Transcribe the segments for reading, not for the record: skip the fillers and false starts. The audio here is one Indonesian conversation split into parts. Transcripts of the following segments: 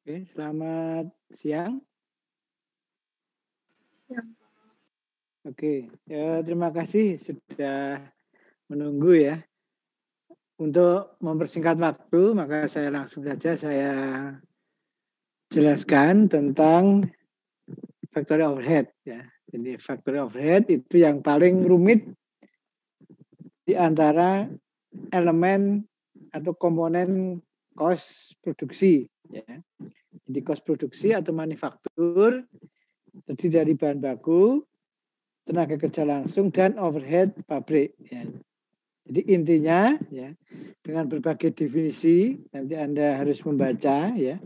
Oke, selamat siang. Siang. Oke, terima kasih sudah menunggu ya. Untuk mempersingkat waktu, maka saya langsung saja saya jelaskan tentang factory overhead ya. Jadi factory overhead itu yang paling rumit di antara elemen atau komponen cost produksi ya. Jadi cost produksi atau manufaktur terdiri dari bahan baku, tenaga kerja langsung dan overhead pabrik ya. Jadi intinya ya dengan berbagai definisi nanti Anda harus membaca ya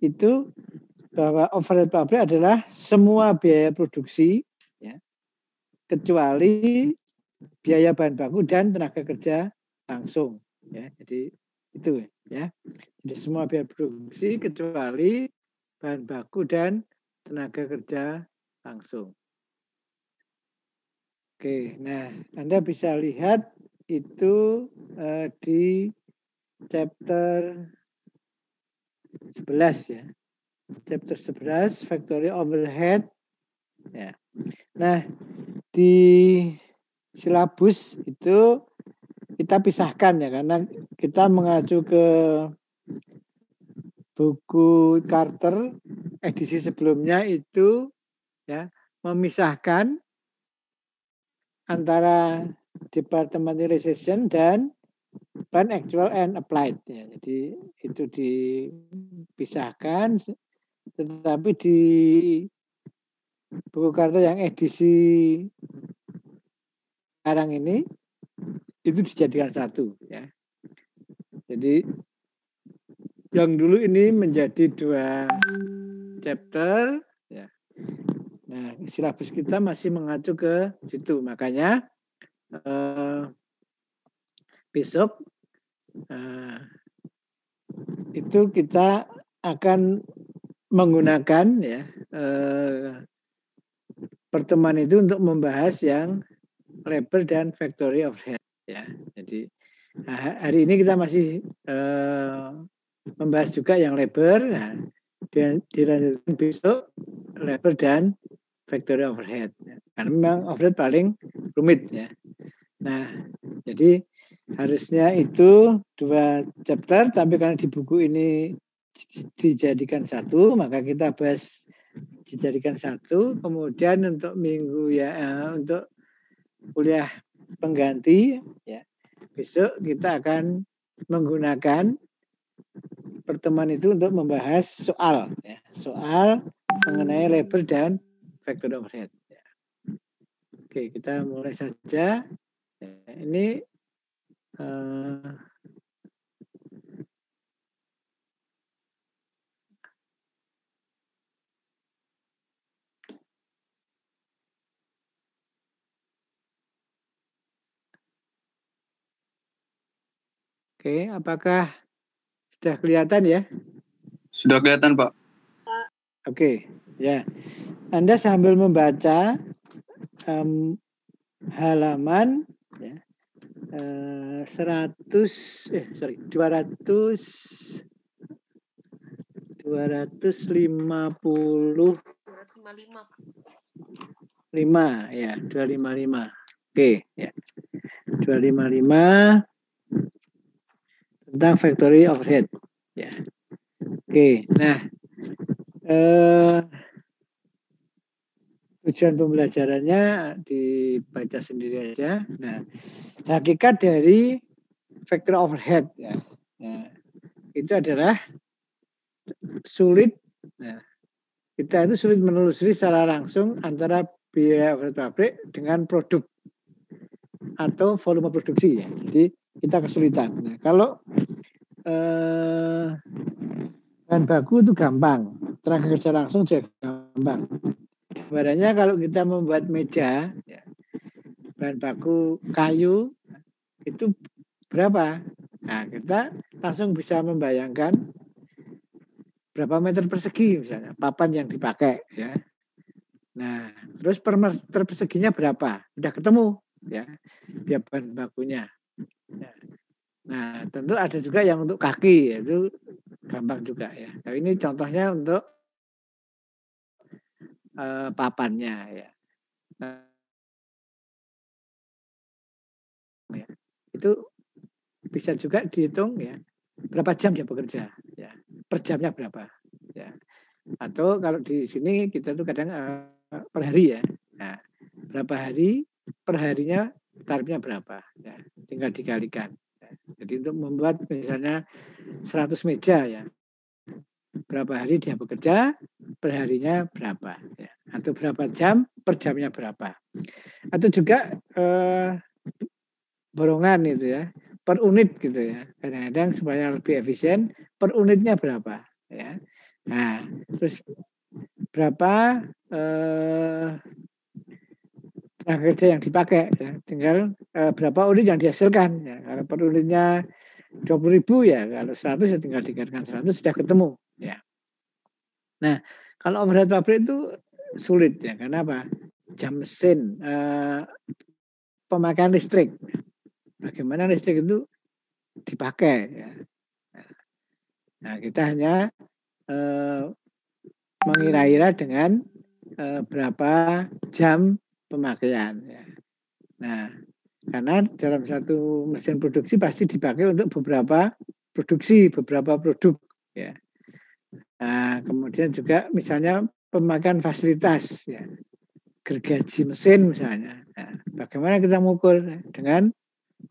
itu bahwa overhead pabrik adalah semua biaya produksi ya kecuali biaya bahan baku dan tenaga kerja langsung ya. Jadi itu ya. Jadi semua biaya produksi kecuali bahan baku dan tenaga kerja langsung. Oke, nah Anda bisa lihat itu di chapter 11 ya. Chapter 11 factory overhead ya. Nah, di silabus itu kita pisahkan ya karena kita mengacu ke buku Carter edisi sebelumnya itu ya memisahkan antara departmentalization dan plan actual and applied ya. Jadi itu dipisahkan tetapi di buku Carter yang edisi sekarang ini itu dijadikan satu ya. Jadi yang dulu ini menjadi 2 chapter ya. Nah, silabus kita masih mengacu ke situ. Makanya besok itu kita akan menggunakan ya pertemuan itu untuk membahas yang labor dan factory overhead ya. Jadi hari ini kita masih membahas juga yang labor, nah, dan dilanjutkan besok labor dan factory overhead. Ya. Karena memang overhead paling rumit ya. Nah, jadi harusnya itu 2 chapter, tapi karena di buku ini dijadikan satu, maka kita bahas dijadikan satu. Kemudian untuk minggu ya, untuk kuliah pengganti ya, besok kita akan menggunakan pertemuan itu untuk membahas soal ya, soal mengenai labor dan factory overhead ya. Oke, kita mulai saja. Ini oke, apakah sudah kelihatan ya? Sudah kelihatan, Pak. Oke, ya. Anda sambil membaca halaman ya, 255 ya, 255. Oke, ya. 255 tentang factory overhead ya. Oke, nah tujuan pembelajarannya dibaca sendiri aja. Nah, hakikat dari factory overhead ya, itu adalah sulit. Nah, kita itu sulit menelusuri secara langsung antara biaya overhead pabrik dengan produk atau volume produksi ya. Jadi kita kesulitan. Nah, kalau bahan baku itu gampang, tenaga kerja langsung juga gampang. Sebenarnya kalau kita membuat meja, ya, bahan baku kayu itu berapa? Nah, kita langsung bisa membayangkan berapa meter persegi misalnya papan yang dipakai ya. Nah, terus per meter perseginya berapa? Udah ketemu ya, biaya bahan bakunya. Ya. Nah, tentu ada juga yang untuk kaki, yaitu gampang juga ya. Nah, ini contohnya untuk papannya ya. Nah, ya. Itu bisa juga dihitung ya berapa jam dia bekerja ya, per jamnya berapa ya. Atau kalau di sini kita tuh kadang per hari ya. Nah, berapa hari per harinya tarifnya berapa ya, tinggal dikalikan ya. Jadi untuk membuat misalnya 100 meja ya, berapa hari dia bekerja, perharinya berapa ya. Atau berapa jam, per jamnya berapa. Atau juga borongan itu ya, per unit gitu ya. Kadang-kadang supaya lebih efisien, per unitnya berapa ya. Nah, terus berapa tenaga kerja yang dipakai ya. Tinggal berapa unit yang dihasilkan ya. Kalau per unitnya 20.000 ya, kalau 100 ya tinggal dikalikan 100 sudah ketemu ya. Nah, kalau overhead pabrik itu sulit ya, karena apa? Jam mesin, pemakaian listrik. Bagaimana listrik itu dipakai ya. Nah, kita hanya mengira-ira dengan berapa jam pemakaian ya. Nah, karena dalam satu mesin produksi pasti dipakai untuk beberapa produksi, beberapa produk ya. Nah, kemudian juga misalnya pemakaian fasilitas ya, gergaji mesin misalnya. Nah, bagaimana kita mengukur dengan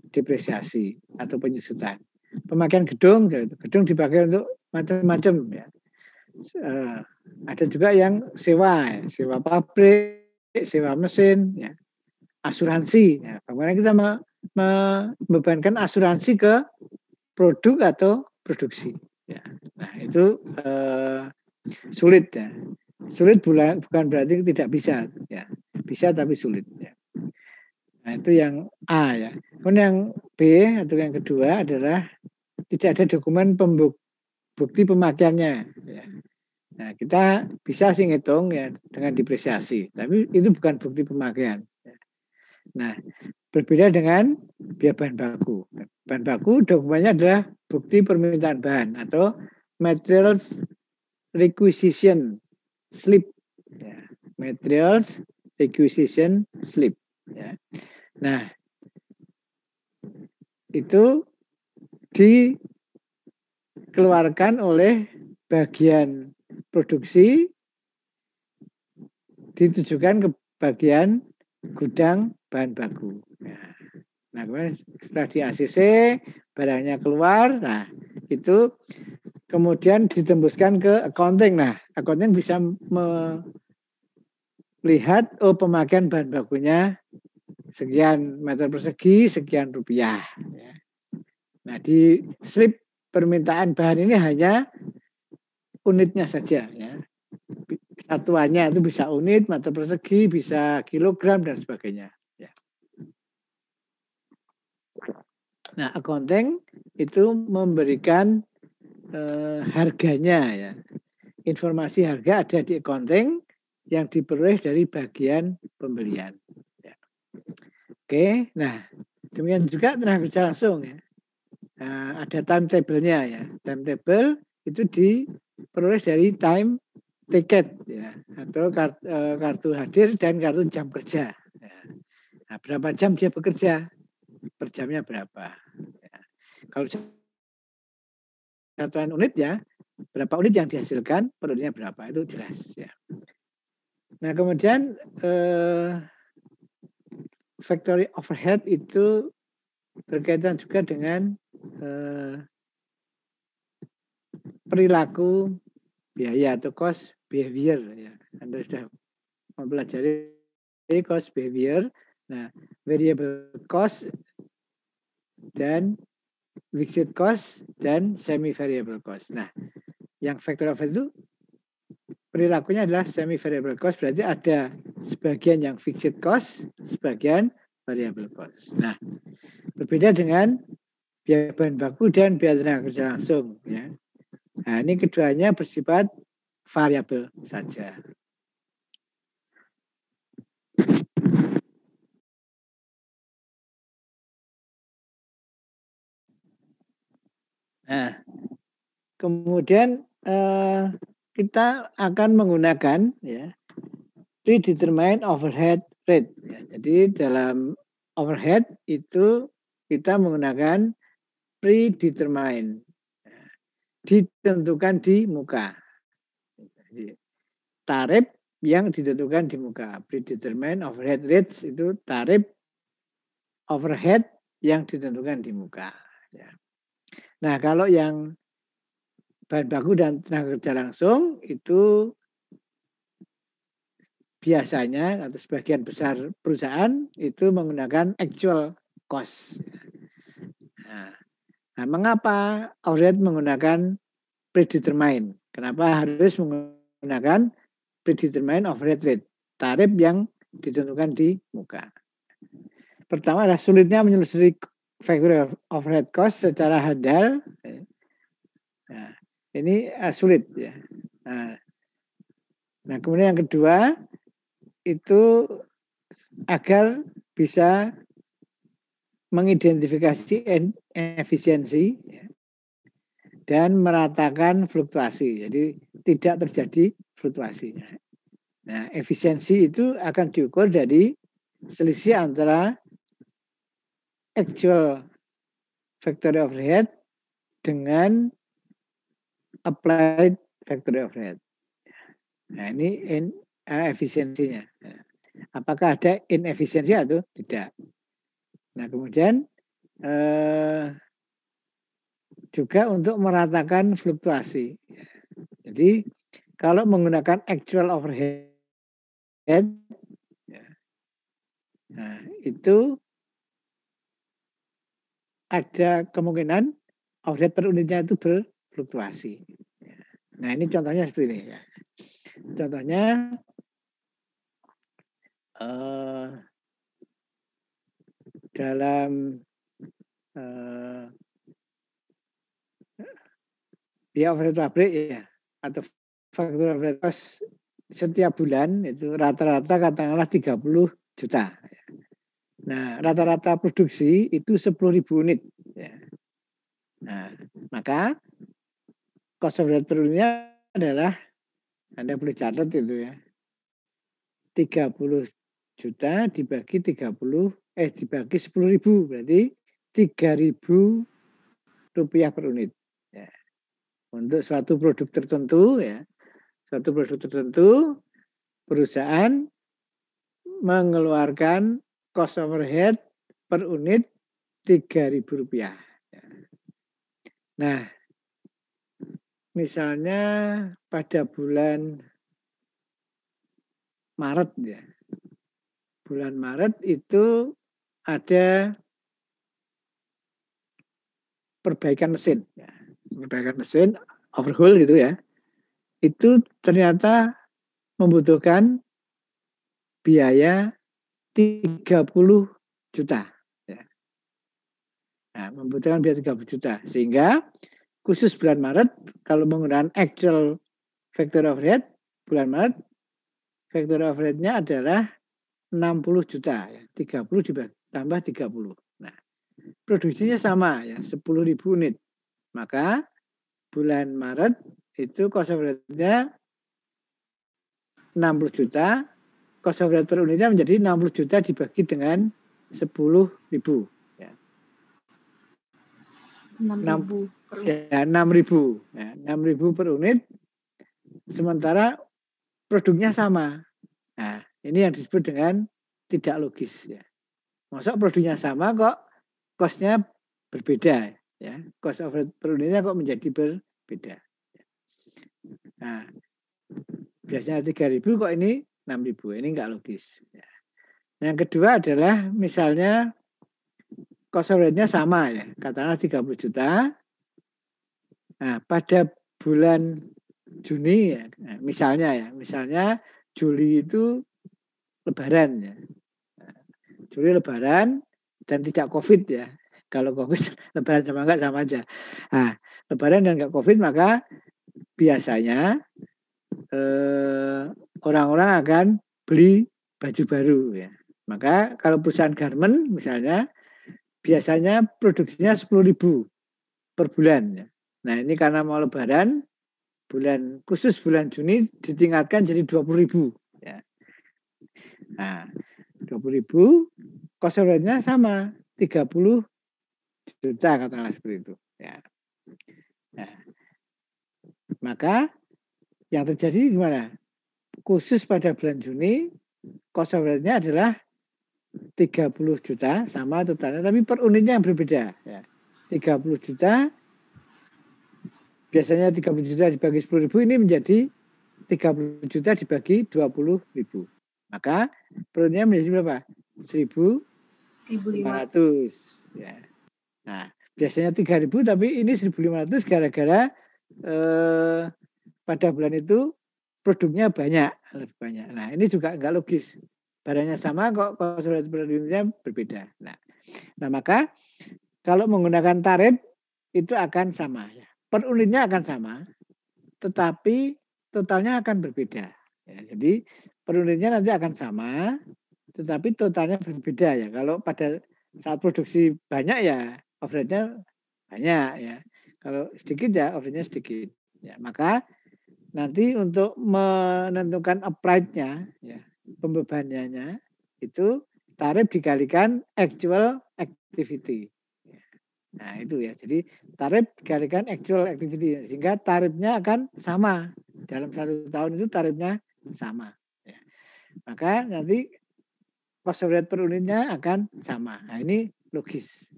depresiasi atau penyusutan. Pemakaian gedung, gedung dipakai untuk macam-macam ya. Ada juga yang sewa, ya, sewa pabrik, sewa mesin, ya. Asuransi. Ya. Bagaimana kita membebankan asuransi ke produk atau produksi. Ya. Nah itu sulit ya. Sulit bukan berarti tidak bisa, ya. Bisa tapi sulit. Ya. Nah itu yang A ya. Kemudian yang B atau yang kedua adalah tidak ada dokumen bukti pemakaiannya. Ya. Nah kita bisa sih ngitung ya dengan depresiasi, tapi itu bukan bukti pemakaian. Ya. Nah berbeda dengan biaya bahan baku. Bahan baku dokumennya adalah bukti permintaan bahan atau materials requisition slip. Ya. Materials requisition slip. Ya. Nah itu dikeluarkan oleh bagian produksi, ditujukan ke bagian gudang bahan baku. Nah, kemudian setelah di ACC, barangnya keluar, nah itu kemudian ditembuskan ke accounting. Nah, accounting bisa melihat, oh pemakaian bahan bakunya sekian meter persegi, sekian rupiah. Nah, di slip permintaan bahan ini hanya unitnya saja. Ya. Satuannya itu bisa unit, meter persegi, bisa kilogram, dan sebagainya. Ya. Nah, accounting itu memberikan harganya ya. Informasi harga ada di accounting yang diperoleh dari bagian pembelian. Ya. Oke, nah demikian juga tenaga kerja langsung ya. Nah, ada timetable-nya ya. Timetable itu diperoleh dari time tiket ya, atau kartu hadir dan kartu jam kerja. Ya. Nah, berapa jam dia bekerja? Per jamnya berapa? Ya. Kalau satuan unit ya, berapa unit yang dihasilkan, per unitnya berapa, itu jelas ya. Nah kemudian factory overhead itu berkaitan juga dengan perilaku biaya atau cost behavior ya. Anda sudah mempelajari cost behavior. Nah, variable cost dan fixed cost dan semi variable cost. Nah, yang factor overhead itu perilakunya adalah semi variable cost, berarti ada sebagian yang fixed cost, sebagian variable cost. Nah, berbeda dengan biaya bahan baku dan biaya tenaga kerja langsung ya. Nah, ini keduanya bersifat variabel saja. Nah, kemudian kita akan menggunakan ya predetermined overhead rate. Ya. Jadi dalam overhead itu kita menggunakan predetermined, ditentukan di muka. Jadi, tarif yang ditentukan di muka. Predetermined overhead rates itu tarif overhead yang ditentukan di muka. Ya. Nah, kalau yang bahan baku dan tenaga kerja langsung itu biasanya atau sebagian besar perusahaan itu menggunakan actual cost. Nah, mengapa overhead menggunakan predetermined? Kenapa harus menggunakan predetermined overhead rate? Tarif yang ditentukan di muka. Pertama adalah sulitnya menelusuri factor overhead cost secara handal. Nah, ini sulit ya. Nah, kemudian yang kedua itu agar bisa mengidentifikasi efisiensi ya, dan meratakan fluktuasi. Jadi tidak terjadi fluktuasi. Nah, efisiensi itu akan diukur dari selisih antara actual factory overhead dengan applied factory overhead. Nah, ini efisiensinya. Apakah ada inefisiensi atau tidak? Nah, kemudian juga untuk meratakan fluktuasi. Jadi, kalau menggunakan actual overhead, nah, itu ada kemungkinan overhead per unitnya itu berfluktuasi. Nah, ini contohnya seperti ini ya. Contohnya dalam overhead pabrik ya atau faktor overhead cost setiap bulan itu rata-rata katakanlah 30 juta. Nah, rata-rata produksi itu 10.000 unit. Ya. Nah, maka cost overhead per unitnya adalah, Anda boleh catat itu ya, 30 juta dibagi 10.000 berarti 3.000 rupiah per unit. Ya. Untuk suatu produk tertentu ya, perusahaan mengeluarkan cost overhead per unit 3.000 rupiah. Nah, misalnya pada bulan Maret ya, bulan Maret itu ada perbaikan mesin, ya. Perbaikan mesin, overhaul gitu ya, itu ternyata membutuhkan biaya 30 juta. Ya. Nah, membutuhkan biaya 30 juta. Sehingga khusus bulan Maret, kalau menggunakan actual factory overhead, bulan Maret, factory overhead-nya adalah 60 juta. Ya. 30 tambah 30. Nah, produksinya sama ya, 10.000 unit. Maka bulan Maret itu cost overhead-nya 60 juta, cost overhead per unitnya menjadi 60 juta dibagi dengan 10.000. Ya. 6.000 per unit. Ya, 6.000. Ya, 6.000 per unit, sementara produknya sama. Nah, ini yang disebut dengan tidak logis. Ya. Maksud produknya sama kok cost-nya berbeda. Ya. Cost overhead per unitnya kok menjadi berbeda. Nah, biasanya 3.000 kok ini 6.000. Ini enggak logis. Ya. Yang kedua adalah misalnya cost overhead-nya sama ya, katakanlah 30 juta. Nah, pada bulan Juni ya, nah, misalnya Juli itu Lebaran ya. Nah, Juli Lebaran dan tidak COVID ya. Kalau COVID Lebaran sama enggak sama aja. Nah, Lebaran dan enggak COVID maka biasanya orang-orang akan beli baju baru ya. Maka kalau perusahaan garment misalnya biasanya produksinya 10.000 per bulan ya. Nah ini karena mau lebaran, khusus bulan Juni ditingkatkan jadi 20.000. Ya. Nah 20.000, cost average-nya sama 30 juta katakanlah seperti itu. Ya. Nah, maka yang terjadi gimana? Khusus pada bulan Juni, cost average-nya adalah 30 juta sama totalnya, tapi per unitnya yang berbeda. Ya. 30 juta, biasanya 30 juta dibagi 10.000, ini menjadi 30 juta dibagi 20.000. Maka per unitnya menjadi berapa? 1.500. Ya. Nah, biasanya 3.000, tapi ini 1.500 gara-gara pada bulan itu produknya lebih banyak. Nah, ini juga enggak logis. Barangnya sama kok cost average per unitnya berbeda. Nah, maka kalau menggunakan tarif itu akan sama ya. Per unitnya akan sama, tetapi totalnya akan berbeda. Ya, jadi per unitnya nanti akan sama, tetapi totalnya berbeda ya. Kalau pada saat produksi banyak ya overhead-nya banyak ya. Kalau sedikit ya overhead-nya sedikit. Ya, maka nanti untuk menentukan applied-nya ya, pembebanannya itu tarif dikalikan actual activity. Nah itu ya, jadi tarif dikalikan actual activity sehingga tarifnya akan sama dalam 1 tahun itu tarifnya sama. Ya. Maka nanti cost average per unitnya akan sama. Nah ini logis.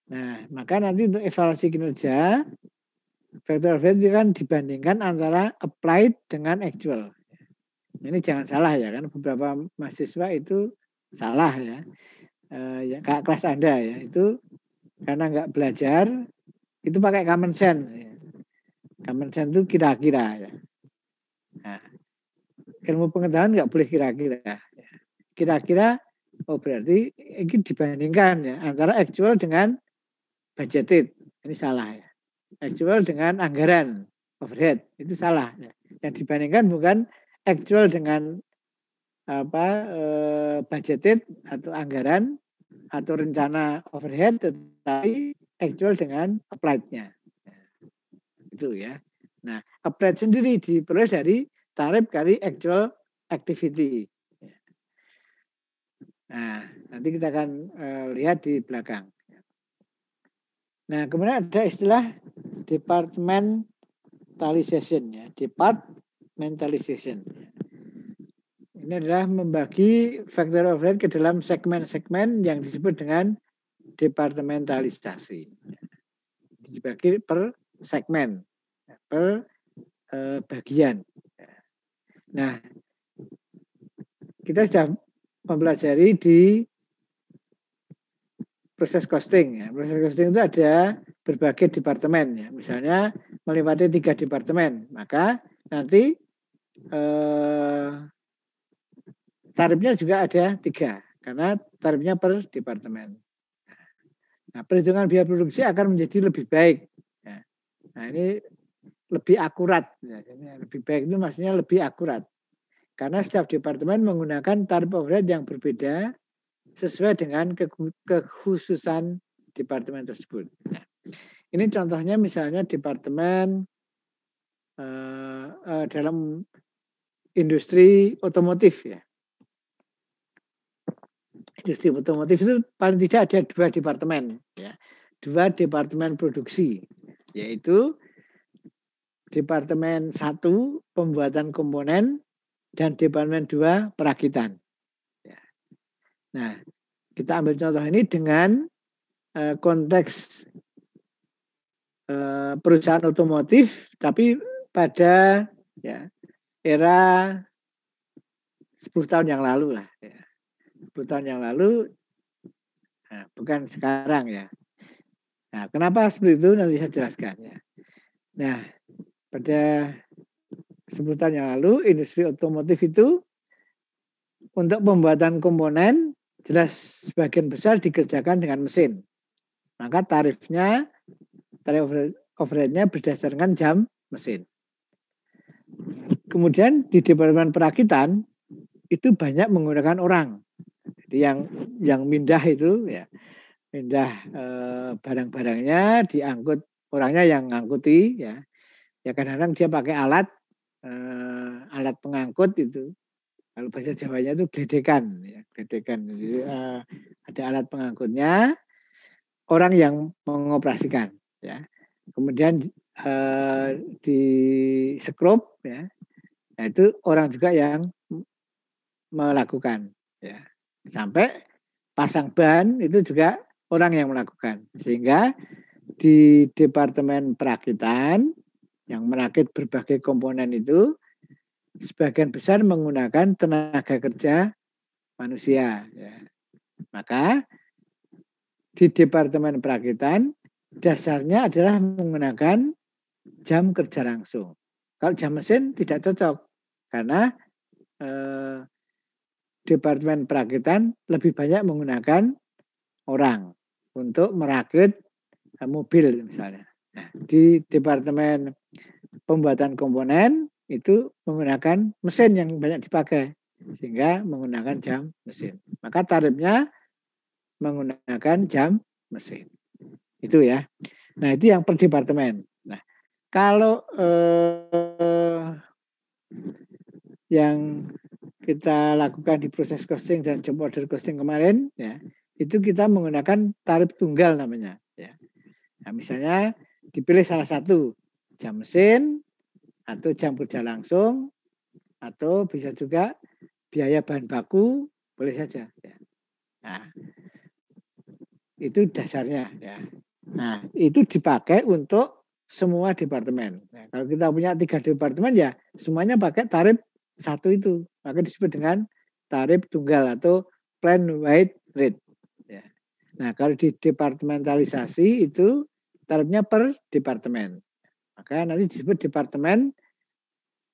Nah maka nanti untuk evaluasi kinerja factor average kan dibandingkan antara applied dengan actual. Ini jangan salah ya, kan beberapa mahasiswa itu salah ya. Ya kayak kelas Anda ya, itu karena nggak belajar, itu pakai common sense. Ya. Common sense itu kira-kira ya. Nah, ilmu pengetahuan nggak boleh kira-kira. Kira-kira, oh berarti ini dibandingkan ya antara actual dengan budgeted. Ini salah ya. Actual dengan anggaran overhead itu salah. Ya. Yang dibandingkan bukan actual dengan budgeted atau anggaran atau rencana overhead, tetapi actual dengan applied-nya. Itu ya. Nah, applied sendiri diperoleh dari tarif kali actual activity. Nah, nanti kita akan lihat di belakang. Nah, kemudian ada istilah departmentalization ya, departmentalization. Ini adalah membagi factor overhead ke dalam segmen-segmen yang disebut dengan departementalisasi. Dibagi per segmen, per bagian. Nah, kita sudah mempelajari di proses costing. Ya. Proses costing itu ada berbagai departemen. Ya. Misalnya melewati 3 departemen, maka nanti tarifnya juga ada 3, karena tarifnya per departemen. Nah, perhitungan biaya produksi akan menjadi lebih baik. Ya. Nah, ini lebih akurat. Ya. Lebih baik itu maksudnya lebih akurat. Karena setiap departemen menggunakan tarif overhead yang berbeda sesuai dengan kekhususan departemen tersebut. Nah, ini contohnya misalnya departemen dalam industri otomotif ya. Industri otomotif itu paling tidak ada 2 departemen, ya. 2 departemen produksi, yaitu departemen 1 pembuatan komponen dan departemen 2 perakitan. Ya. Nah, kita ambil contoh ini dengan konteks perusahaan otomotif, tapi pada ya, era 10 tahun yang lalu lah. Ya. 10 tahun yang lalu, nah, bukan sekarang ya. Nah, kenapa seperti itu nanti saya jelaskan ya. Nah, pada 10 tahun yang lalu industri otomotif itu untuk pembuatan komponen jelas sebagian besar dikerjakan dengan mesin. Maka tarif overhead-nya berdasarkan jam mesin. Kemudian di departemen perakitan itu banyak menggunakan orang. Jadi yang mindah itu ya, mindah barang-barangnya diangkut orangnya yang ngangkuti ya. Ya kadang-kadang dia pakai alat pengangkut itu. Kalau bahasa Jawanya itu gledekan ya, gledekan. Jadi, ada alat pengangkutnya, orang yang mengoperasikan ya. Kemudian di skrup ya. Nah, itu orang juga yang melakukan ya. Sampai pasang ban itu juga orang yang melakukan. Sehingga di Departemen Perakitan yang merakit berbagai komponen itu sebagian besar menggunakan tenaga kerja manusia ya. Maka di Departemen Perakitan dasarnya adalah menggunakan jam kerja langsung. Kalau jam mesin tidak cocok karena Departemen Perakitan lebih banyak menggunakan orang untuk merakit mobil misalnya. Nah, di Departemen Pembuatan Komponen itu menggunakan mesin yang banyak dipakai sehingga menggunakan jam mesin. Maka tarifnya menggunakan jam mesin. Itu ya. Nah, itu yang per departemen. Nah, kalau yang kita lakukan di proses costing dan job order costing kemarin ya, itu kita menggunakan tarif tunggal namanya ya. Nah, misalnya dipilih salah satu jam mesin atau jam kerja langsung atau bisa juga biaya bahan baku boleh saja ya. Nah, itu dasarnya ya. Nah, itu dipakai untuk semua departemen. Nah, kalau kita punya 3 departemen ya semuanya pakai tarif satu itu. Maka disebut dengan tarif tunggal atau plan wide rate. Ya. Nah, kalau di departementalisasi itu tarifnya per departemen. Maka nanti disebut departemen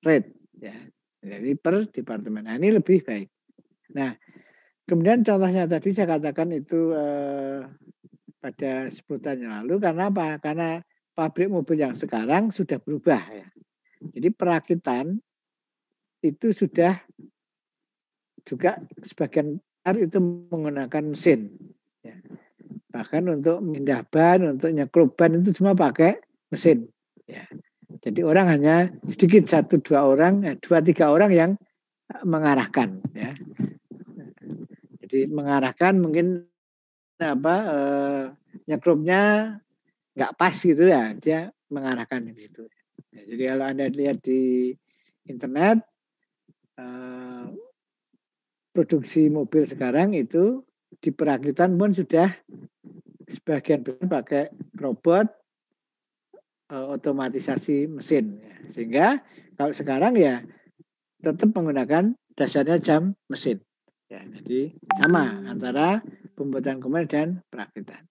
rate. Ya. Jadi per departemen. Nah, ini lebih baik. Nah, kemudian contohnya tadi saya katakan itu pada 10 tahun yang lalu. Karena apa? Karena pabrik mobil yang sekarang sudah berubah ya. Jadi perakitan itu sudah juga sebagian besar itu menggunakan mesin. Ya. Bahkan untuk mindah ban, untuk nyekrup ban itu semua pakai mesin. Ya. Jadi orang hanya sedikit 1-2 orang, 2-3 orang yang mengarahkan. Ya. Jadi mengarahkan mungkin nyekrupnya nggak pas gitu ya, dia mengarahkan di situ. Ya, jadi kalau Anda lihat di internet produksi mobil sekarang itu di perakitan pun sudah sebagian besar pakai robot otomatisasi mesin. Ya. Sehingga kalau sekarang ya tetap menggunakan dasarnya jam mesin. Ya, jadi sama antara pembuatan komponen dan perakitan.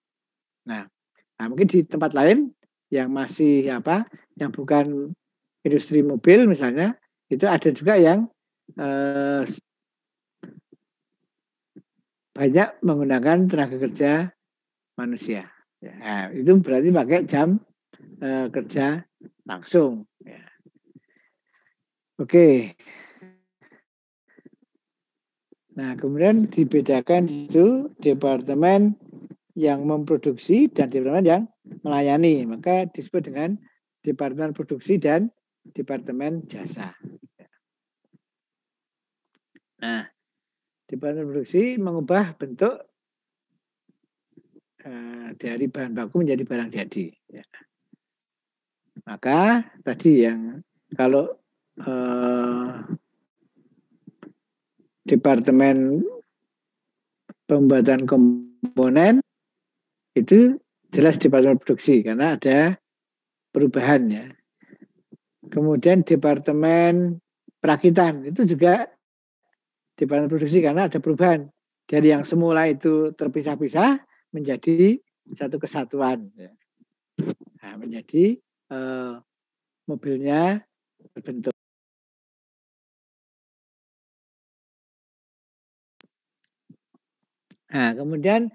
Nah, mungkin di tempat lain yang masih yang bukan industri mobil misalnya, itu ada juga yang banyak menggunakan tenaga kerja manusia. Ya, nah, itu berarti pakai jam kerja langsung. Ya. Oke. Nah, kemudian dibedakan itu departemen yang memproduksi dan departemen yang melayani. Maka disebut dengan departemen produksi dan departemen jasa. Nah, departemen produksi mengubah bentuk dari bahan baku menjadi barang jadi. Ya. Maka tadi yang kalau departemen pembuatan komponen itu jelas departemen produksi karena ada perubahan ya. Kemudian departemen perakitan itu juga departemen produksi karena ada perubahan dari yang semula itu terpisah-pisah menjadi satu kesatuan. Ya. Nah, menjadi mobilnya berbentuk. Nah, kemudian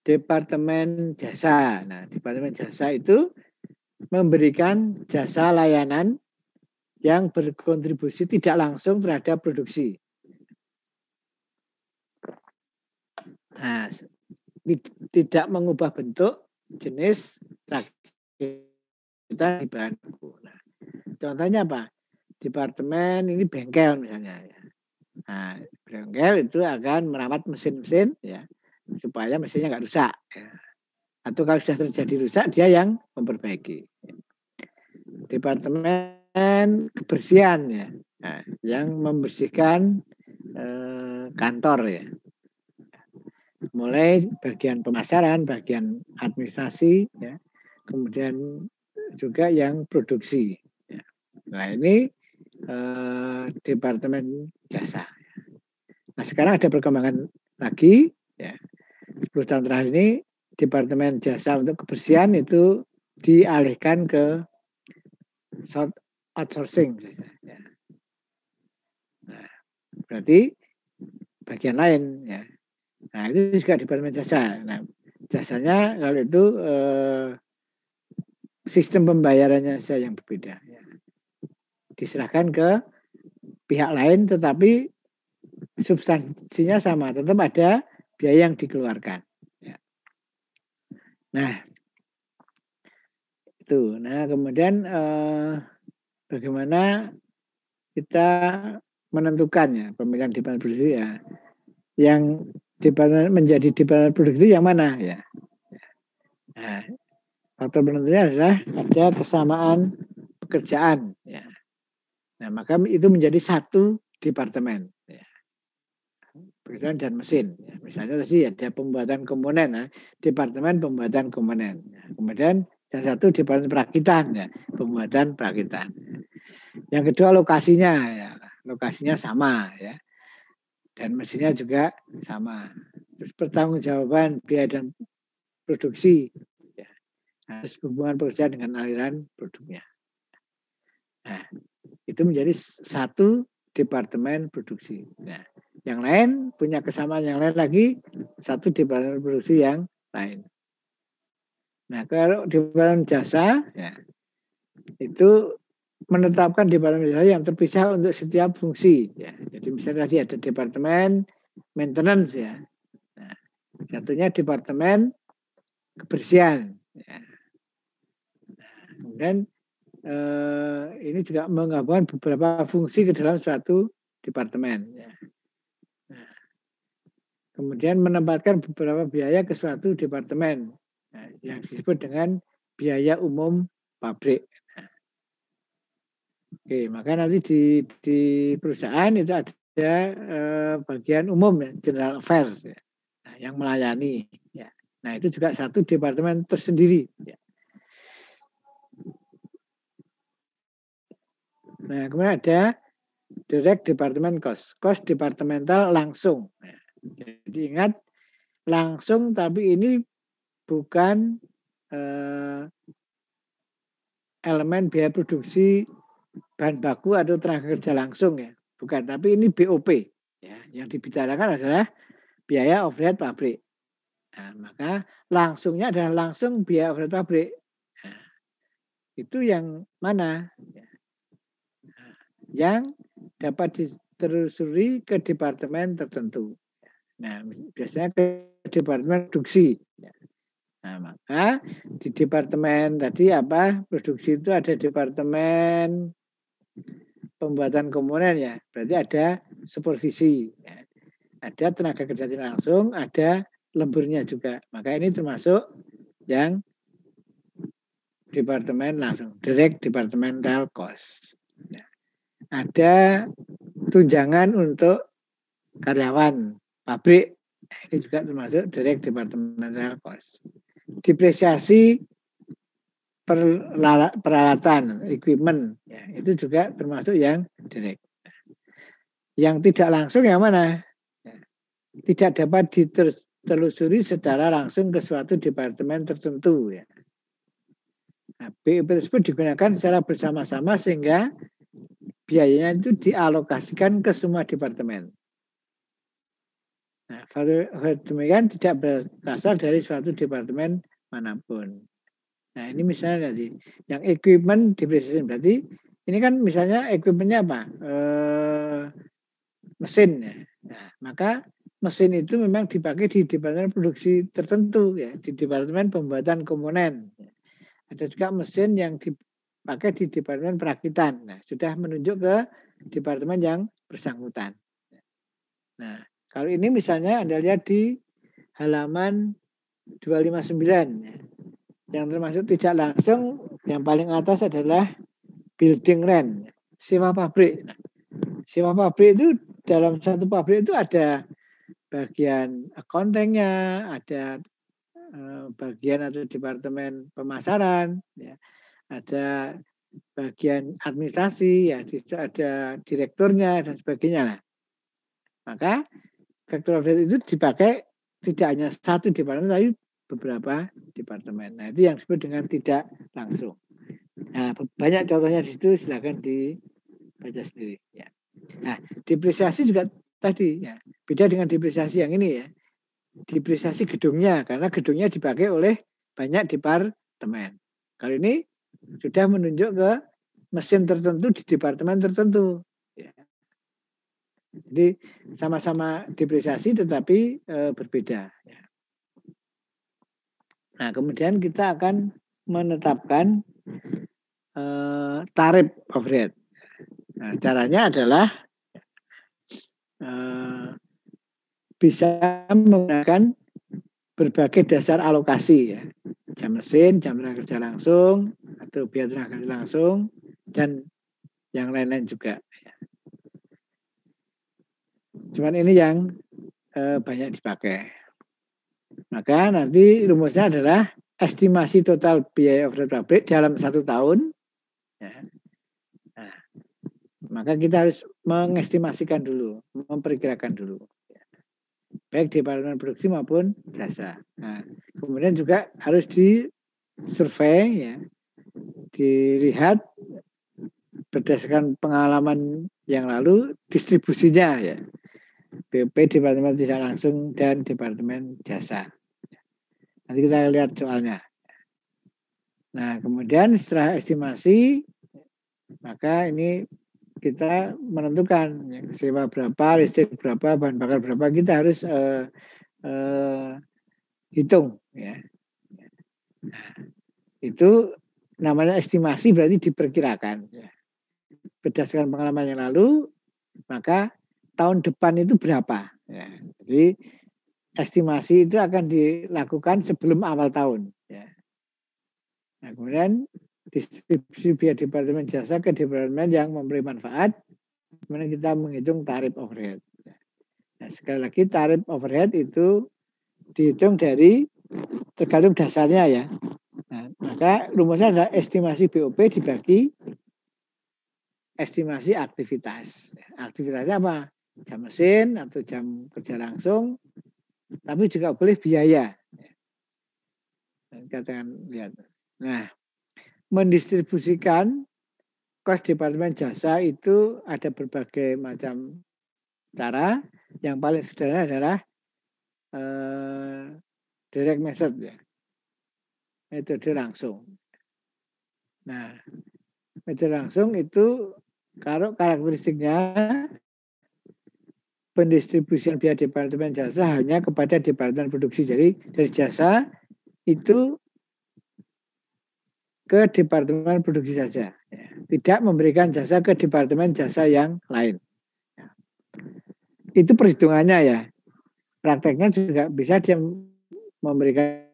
departemen jasa. Nah, departemen jasa itu memberikan jasa layanan yang berkontribusi tidak langsung terhadap produksi. Nah, tidak mengubah bentuk, jenis, kita di bahan baku. Nah, contohnya apa? Departemen ini bengkel misalnya. Ya. Nah, bengkel itu akan merawat mesin-mesin ya supaya mesinnya nggak rusak. Ya. Atau kalau sudah terjadi rusak dia yang memperbaiki. Departemen kebersihan ya, nah, yang membersihkan kantor ya. Mulai bagian pemasaran, bagian administrasi, ya, kemudian juga yang produksi. Ya. Nah ini departemen jasa. Nah sekarang ada perkembangan lagi, ya. 10 tahun terakhir ini departemen jasa untuk kebersihan itu dialihkan ke outsourcing. Ya. Nah, berarti bagian lain ya. Nah itu juga departemen jasa. Nah jasanya kalau itu sistem pembayarannya saja yang berbeda. Ya. Diserahkan ke pihak lain, tetapi substansinya sama. Tetap ada biaya yang dikeluarkan. Ya. Nah itu. Nah kemudian bagaimana kita menentukannya pemilihan departemen produksi ya. Yang menjadi departemen produksi yang mana ya? Nah, faktor penentunya adalah ada kesamaan pekerjaan. Ya. Nah, maka itu menjadi satu departemen. Ya. Pekerjaan dan mesin. Ya. Misalnya tadi ada pembuatan komponen, ya. Departemen pembuatan komponen. Ya. Kemudian yang satu departemen perakitan, ya. Pembuatan perakitan. Yang kedua lokasinya, ya. Lokasinya sama, ya. Dan mesinnya juga sama. Terus pertanggungjawaban biaya dan produksi. Ya. Harus hubungan pekerjaan dengan aliran produknya. Nah, itu menjadi satu departemen produksi. Nah, yang lain punya kesamaan yang lain lagi, satu departemen produksi yang lain. Nah, kalau departemen jasa, ya, itu menetapkan departemen jasa yang terpisah untuk setiap fungsi. Ya. Jadi misalnya tadi ada departemen maintenance ya. Nah, satunya departemen kebersihan. Ya. Nah, kemudian ini juga menggabungkan beberapa fungsi ke dalam suatu departemen. Ya. Nah, kemudian menempatkan beberapa biaya ke suatu departemen yang disebut dengan biaya umum pabrik. Nah, oke, maka nanti di perusahaan itu ada bagian umum ya, general affairs ya, nah, yang melayani. Ya. Nah itu juga satu departemen tersendiri. Ya. Nah, kemudian ada direct department cost. Cost departemental langsung. Jadi ingat, langsung tapi ini bukan elemen biaya produksi bahan baku atau tenaga kerja langsung ya. Bukan, tapi ini BOP. Ya. Yang dibicarakan adalah biaya overhead pabrik. Nah, maka langsungnya adalah langsung biaya overhead pabrik. Nah, itu yang mana? Yang dapat ditelusuri ke departemen tertentu. Nah, biasanya ke departemen produksi. Nah, maka di departemen tadi apa? Produksi itu ada departemen pembuatan komponen ya. Berarti ada supervisi. Ya. Ada tenaga kerja langsung, ada lemburnya juga. Maka ini termasuk yang departemen langsung, direct departmental cost. Ya. Ada tunjangan untuk karyawan pabrik, ini juga termasuk direct departmental cost. Depresiasi peralatan, equipment, ya, itu juga termasuk yang direct. Yang tidak langsung yang mana? Tidak dapat ditelusuri secara langsung ke suatu departemen tertentu. Ya. Nah, BOP tersebut digunakan secara bersama-sama sehingga biayanya itu dialokasikan ke semua departemen. Nah, demikian tidak berasal dari suatu departemen manapun. Nah, ini misalnya tadi, yang equipment depreciation berarti ini kan misalnya equipmentnya apa? Mesin ya. Nah, maka mesin itu memang dipakai di departemen produksi tertentu ya, di departemen pembuatan komponen. Ada juga mesin yang dipakai di Departemen Perakitan. Nah, sudah menunjuk ke departemen yang bersangkutan. Nah, kalau ini misalnya Anda lihat di halaman 259. Yang termasuk tidak langsung, yang paling atas adalah building rent, sewa pabrik. Nah, sewa pabrik itu dalam satu pabrik itu ada bagian accounting-nya, ada bagian atau departemen pemasaran, ya, ada bagian administrasi, ya, ada direkturnya dan sebagainya. Nah, maka factor of debt itu dipakai tidak hanya satu departemen, tapi beberapa departemen. Nah, itu yang disebut dengan tidak langsung. Nah, banyak contohnya di situ, silakan dibaca sendiri. Ya. Nah, depresiasi juga tadi, ya, beda dengan depresiasi yang ini ya. Depresiasi gedungnya, karena gedungnya dipakai oleh banyak departemen. Kalau ini sudah menunjuk ke mesin tertentu di departemen tertentu. Ya. Jadi sama-sama depresiasi tetapi berbeda. Ya. Nah, kemudian kita akan menetapkan tarif overhead. Nah, caranya adalah bisa menggunakan berbagai dasar alokasi ya. Jam mesin, jam tenaga kerja langsung, atau biaya tenaga kerja langsung, dan yang lain-lain juga. Cuman ini yang banyak dipakai. Maka nanti rumusnya adalah estimasi total biaya overhead pabrik dalam 1 tahun. Ya. Nah, maka kita harus mengestimasikan dulu, memperkirakan dulu. Baik departemen produksi maupun jasa. Nah, kemudian juga harus disurvei, ya, dilihat berdasarkan pengalaman yang lalu distribusinya ya. BP departemen tidak langsung dan departemen jasa. Nanti kita lihat soalnya. Nah, kemudian setelah estimasi, maka ini kita menentukan sewa berapa, listrik berapa, bahan bakar berapa, kita harus hitung ya. Nah, itu namanya estimasi, berarti diperkirakan ya. Berdasarkan pengalaman yang lalu, maka tahun depan itu berapa ya. Jadi estimasi itu akan dilakukan sebelum awal tahun ya. Nah, kemudian distribusi biaya departemen jasa ke departemen yang memberi manfaat, kemudian kita menghitung tarif overhead. Nah, sekali lagi tarif overhead itu dihitung dari tergantung dasarnya ya. Nah, maka rumusnya adalah estimasi BOP dibagi estimasi aktivitas. Aktivitasnya apa? Jam mesin atau jam kerja langsung, tapi juga boleh biaya. Katakan lihat. Nah, mendistribusikan kos departemen jasa itu ada berbagai macam cara. Yang paling sederhana adalah direct method ya, metode langsung. Nah, metode langsung itu kalau karakteristiknya pendistribusian biaya departemen jasa hanya kepada departemen produksi. Jadi dari jasa itu ke departemen produksi saja, ya. Tidak memberikan jasa ke departemen jasa yang lain. Ya. Itu perhitungannya ya. Prakteknya juga bisa dia memberikan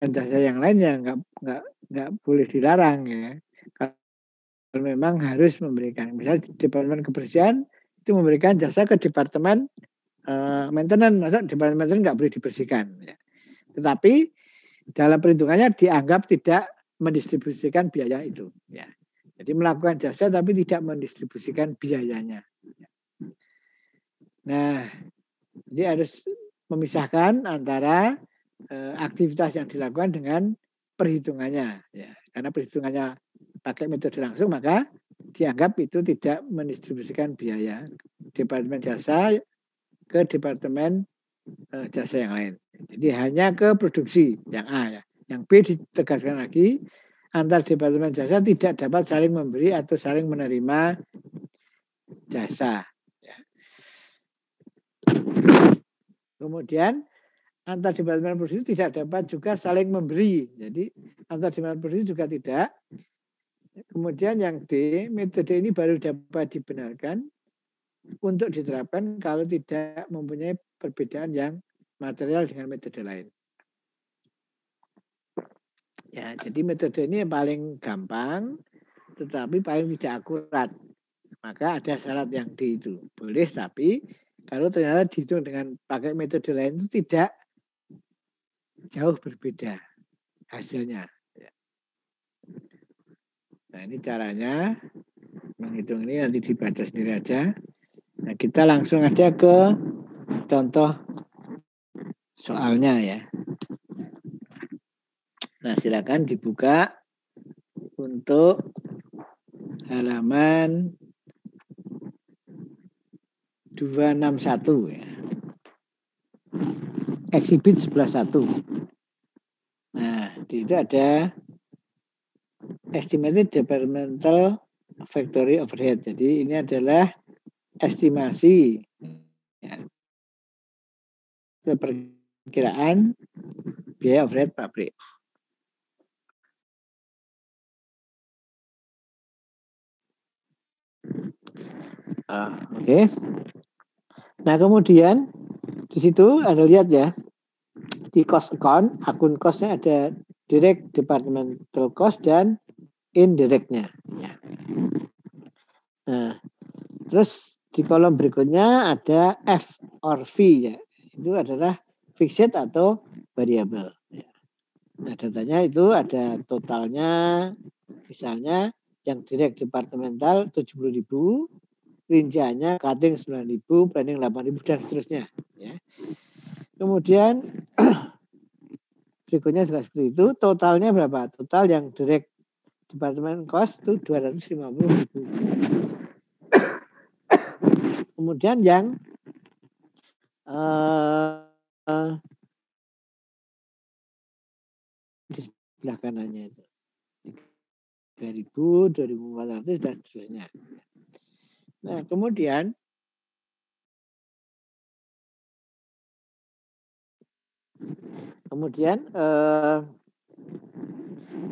jasa yang lain ya nggak boleh dilarang ya. Kalau memang harus memberikan, misalnya departemen kebersihan itu memberikan jasa ke departemen maintenance, masa departemen maintenance nggak boleh dibersihkan. Ya. Tetapi dalam perhitungannya dianggap tidak mendistribusikan biaya itu. Ya. Jadi melakukan jasa tapi tidak mendistribusikan biayanya. Nah, jadi harus memisahkan antara aktivitas yang dilakukan dengan perhitungannya. Ya. Karena perhitungannya pakai metode langsung, maka dianggap itu tidak mendistribusikan biaya departemen jasa ke departemen jasa yang lain. Jadi hanya ke produksi yang A ya. Yang B ditegaskan lagi, antar departemen jasa tidak dapat saling memberi atau saling menerima jasa. Ya. Kemudian antar departemen produksi tidak dapat juga saling memberi. Jadi antar departemen produksi juga tidak. Kemudian yang D, metode ini baru dapat dibenarkan untuk diterapkan kalau tidak mempunyai perbedaan yang material dengan metode lain. Ya, jadi metode ini yang paling gampang, tetapi paling tidak akurat. Maka ada syarat yang D itu. Boleh, tapi kalau ternyata dihitung dengan pakai metode lain itu tidak jauh berbeda hasilnya. Nah, ini caranya menghitung ini nanti dibaca sendiri aja. Nah, kita langsung aja ke contoh soalnya ya. Nah, silakan dibuka untuk halaman 261 ya. Exhibit 11.1. Nah, di itu ada estimated departmental factory overhead. Jadi ini adalah estimasi ya, perkiraan biaya overhead pabrik. Oke. Nah, kemudian di situ Anda lihat ya, di cost account, akun costnya ada direct departmental cost dan indirectnya. Ya. Nah, terus di kolom berikutnya ada F or V ya. Itu adalah fixed atau variable. Ya. Nah, datanya itu ada totalnya, misalnya yang direct departemental 70.000, rinciannya cutting 9.000, planning 8.000 dan seterusnya. Ya. Kemudian berikutnya juga seperti itu. Totalnya berapa? Total yang direct departemen cost itu 250.000. Kemudian yang di sebelah kanannya itu 3.000, 2.400 dan seterusnya. Nah, kemudian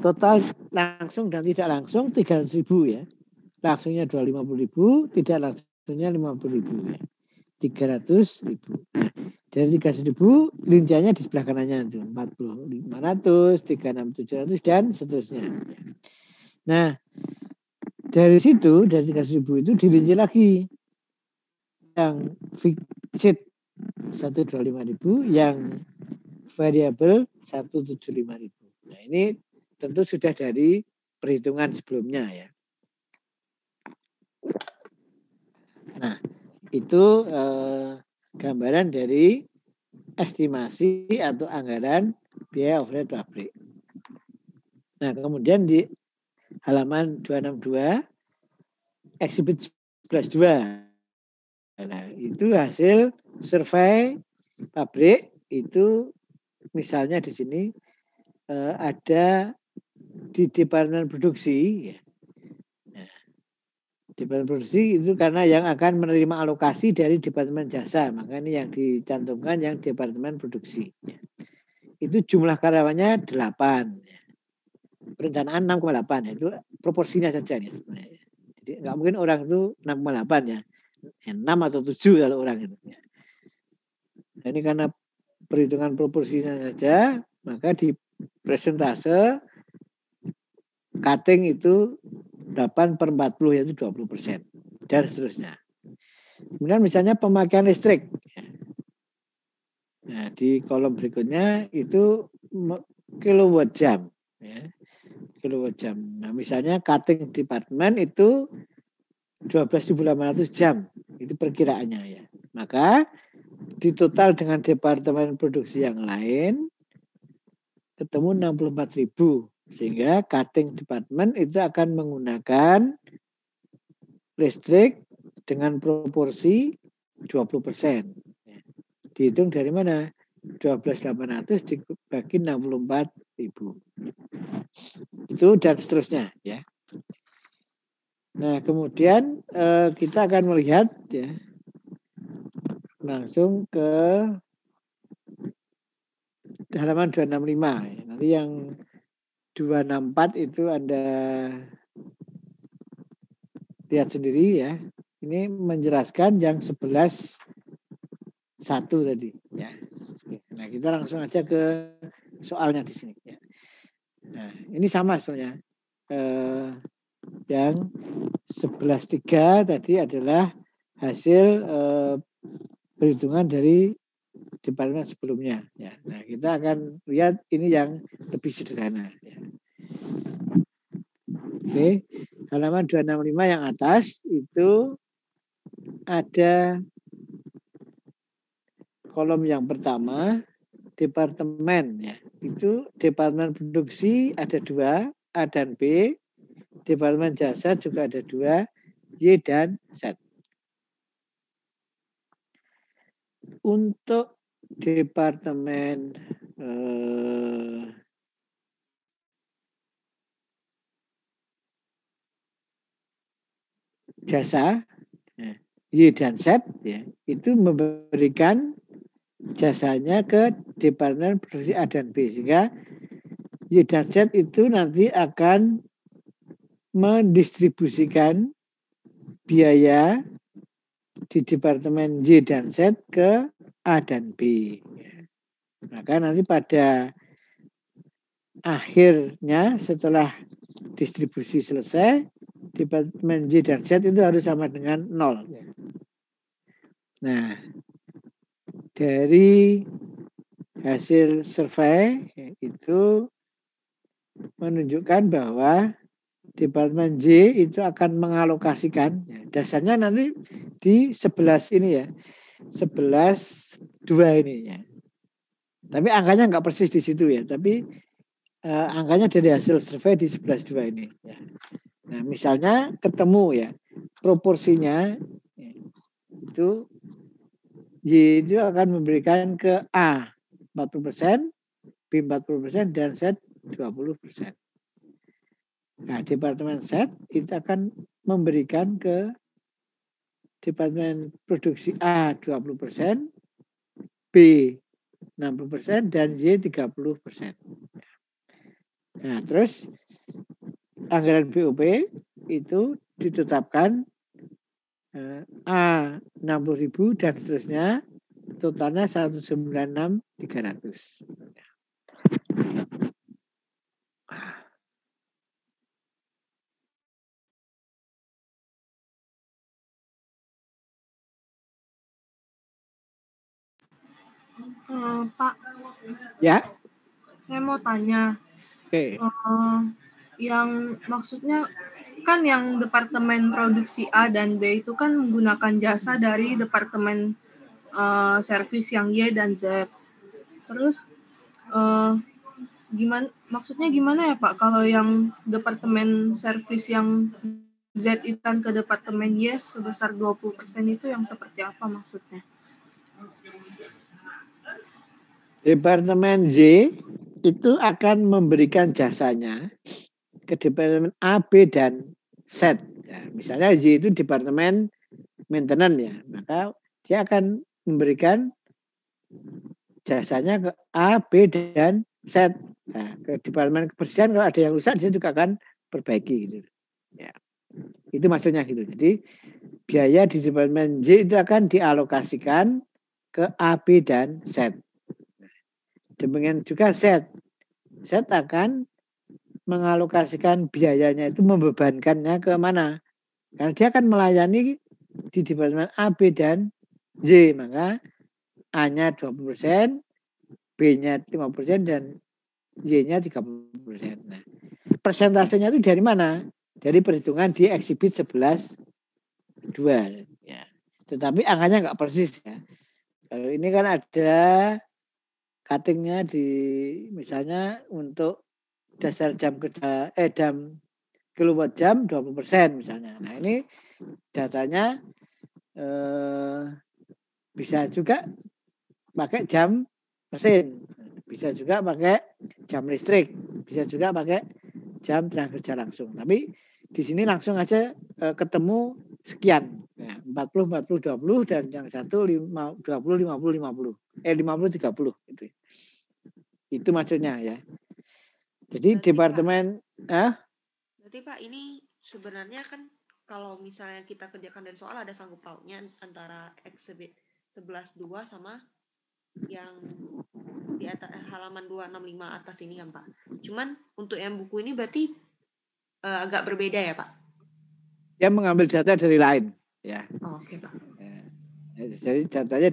total langsung dan tidak langsung 300.000 ya. Langsungnya 250.000, tidak langsungnya 50.000 ya. 300.000. Nah, dari 300.000 rinciannya di sebelah kanannya itu 40.500, 36.700 dan seterusnya. Nah, dari situ dari 300.000 itu dirinci lagi yang fixed 125.000, yang variabel 175.000. Nah, ini tentu sudah dari perhitungan sebelumnya ya. Nah, itu gambaran dari estimasi atau anggaran biaya overhead pabrik. Nah, kemudian di halaman 262 exhibit 11.2. Nah, itu hasil survei pabrik itu misalnya di sini ada di departemen produksi ya. Departemen produksi itu karena yang akan menerima alokasi dari departemen jasa, maka ini yang dicantumkan yang departemen produksi. Itu jumlah karyawannya 8, perencanaan 6,8 itu proporsinya saja nih sebenarnya. Jadi nggak mungkin orang itu 6,8 ya, 6 atau 7 kalau orang itu. Nah, ini karena perhitungan proporsinya saja, maka di presentase cutting itu 8/40 yaitu 20% dan seterusnya. Kemudian misalnya pemakaian listrik. Nah, di kolom berikutnya itu kilowatt jam. Ya. Kilowatt jam. Nah, misalnya cutting department itu 12.800 jam. Itu perkiraannya ya. Maka ditotal dengan departemen produksi yang lain ketemu 64.000. Sehingga cutting department itu akan menggunakan listrik dengan proporsi 20%. Dihitung dari mana? 12.800 dibagi 64.000. Itu dan seterusnya ya. Nah, kemudian kita akan melihat ya langsung ke halaman 265. Nanti yang 264 itu Anda lihat sendiri ya. Ini menjelaskan yang 11.1 tadi ya. Nah, kita langsung aja ke soalnya di sini ya. Nah, ini sama sebenarnya. Yang 11.3 tadi adalah hasil perhitungan dari departemen sebelumnya ya. Nah, kita akan lihat ini yang lebih sederhana ya. Oke, halaman 265 yang atas itu ada kolom yang pertama departemen ya. Itu departemen produksi ada 2, A dan B. Departemen jasa juga ada 2, Y dan Z. Untuk departemen jasa Y dan Z ya, itu memberikan jasanya ke departemen produksi A dan B, sehingga Y dan Z itu nanti akan mendistribusikan biaya di departemen Y dan Z ke A dan B. Maka nanti pada akhirnya setelah distribusi selesai, departemen Y dan Z itu harus sama dengan 0. Nah, dari hasil survei itu menunjukkan bahwa departemen Y itu akan mengalokasikan, dasarnya nanti di 11 ini ya, 11.2 ini ya. Tapi angkanya nggak persis di situ ya, tapi angkanya dari hasil survei di 11.2 ini. Ya. Nah, misalnya ketemu ya, proporsinya itu Y itu akan memberikan ke A 40%, B 40%, dan Z 20%. Nah, departemen Z itu akan memberikan ke departemen produksi A 20%, B 60%, dan Y 30%. Nah, terus anggaran BOP itu ditetapkan A 60.000 dan seterusnya, totalnya 196.300. Pak, Ya, saya mau tanya. oke. Yang maksudnya kan yang departemen produksi A dan B itu kan menggunakan jasa dari departemen servis yang Y dan Z. Terus maksudnya gimana ya Pak kalau yang departemen servis yang Z itu kan ke departemen Y sebesar 20% itu yang seperti apa maksudnya? Departemen Y itu akan memberikan jasanya ke departemen A, B, dan Z. Ya, misalnya Y itu departemen maintenance ya, maka dia akan memberikan jasanya ke A, B, dan Z. Nah, ke departemen kebersihan kalau ada yang rusak dia juga akan perbaiki gitu. Ya. Itu maksudnya gitu. Jadi biaya di departemen Y itu akan dialokasikan ke A, B, dan Z. Demikian juga Z. Z akan mengalokasikan biayanya itu, membebankannya ke mana? Karena dia akan melayani di departemen A, B, dan Y. Maka A-nya 20%, B-nya 5%, dan Y-nya 30%. Nah, persentasenya itu dari mana? Dari perhitungan di eksibit 11.2. Ya. Tetapi angkanya nggak persis ya. Kalau ini kan ada cuttingnya di misalnya untuk dasar jam kerja jam kilowatt jam 20% misalnya. Nah, ini datanya bisa juga pakai jam mesin, bisa juga pakai jam listrik, bisa juga pakai jam tenaga kerja langsung. Tapi di sini langsung aja ketemu sekian. Nah, 40 40 20 dan yang satu 20 50 50. 50 30 gitu. Itu maksudnya ya. Jadi Berarti, departemen Berarti Pak, ini sebenarnya kan kalau misalnya kita kerjakan dari soal ada sangkut pautnya antara exhibit 11.2 sama yang di atas halaman 265 atas ini kan Pak. Cuman untuk yang buku ini berarti agak berbeda ya Pak? Dia mengambil data dari lain ya. Oh, oke Pak. Ya. Jadi datanya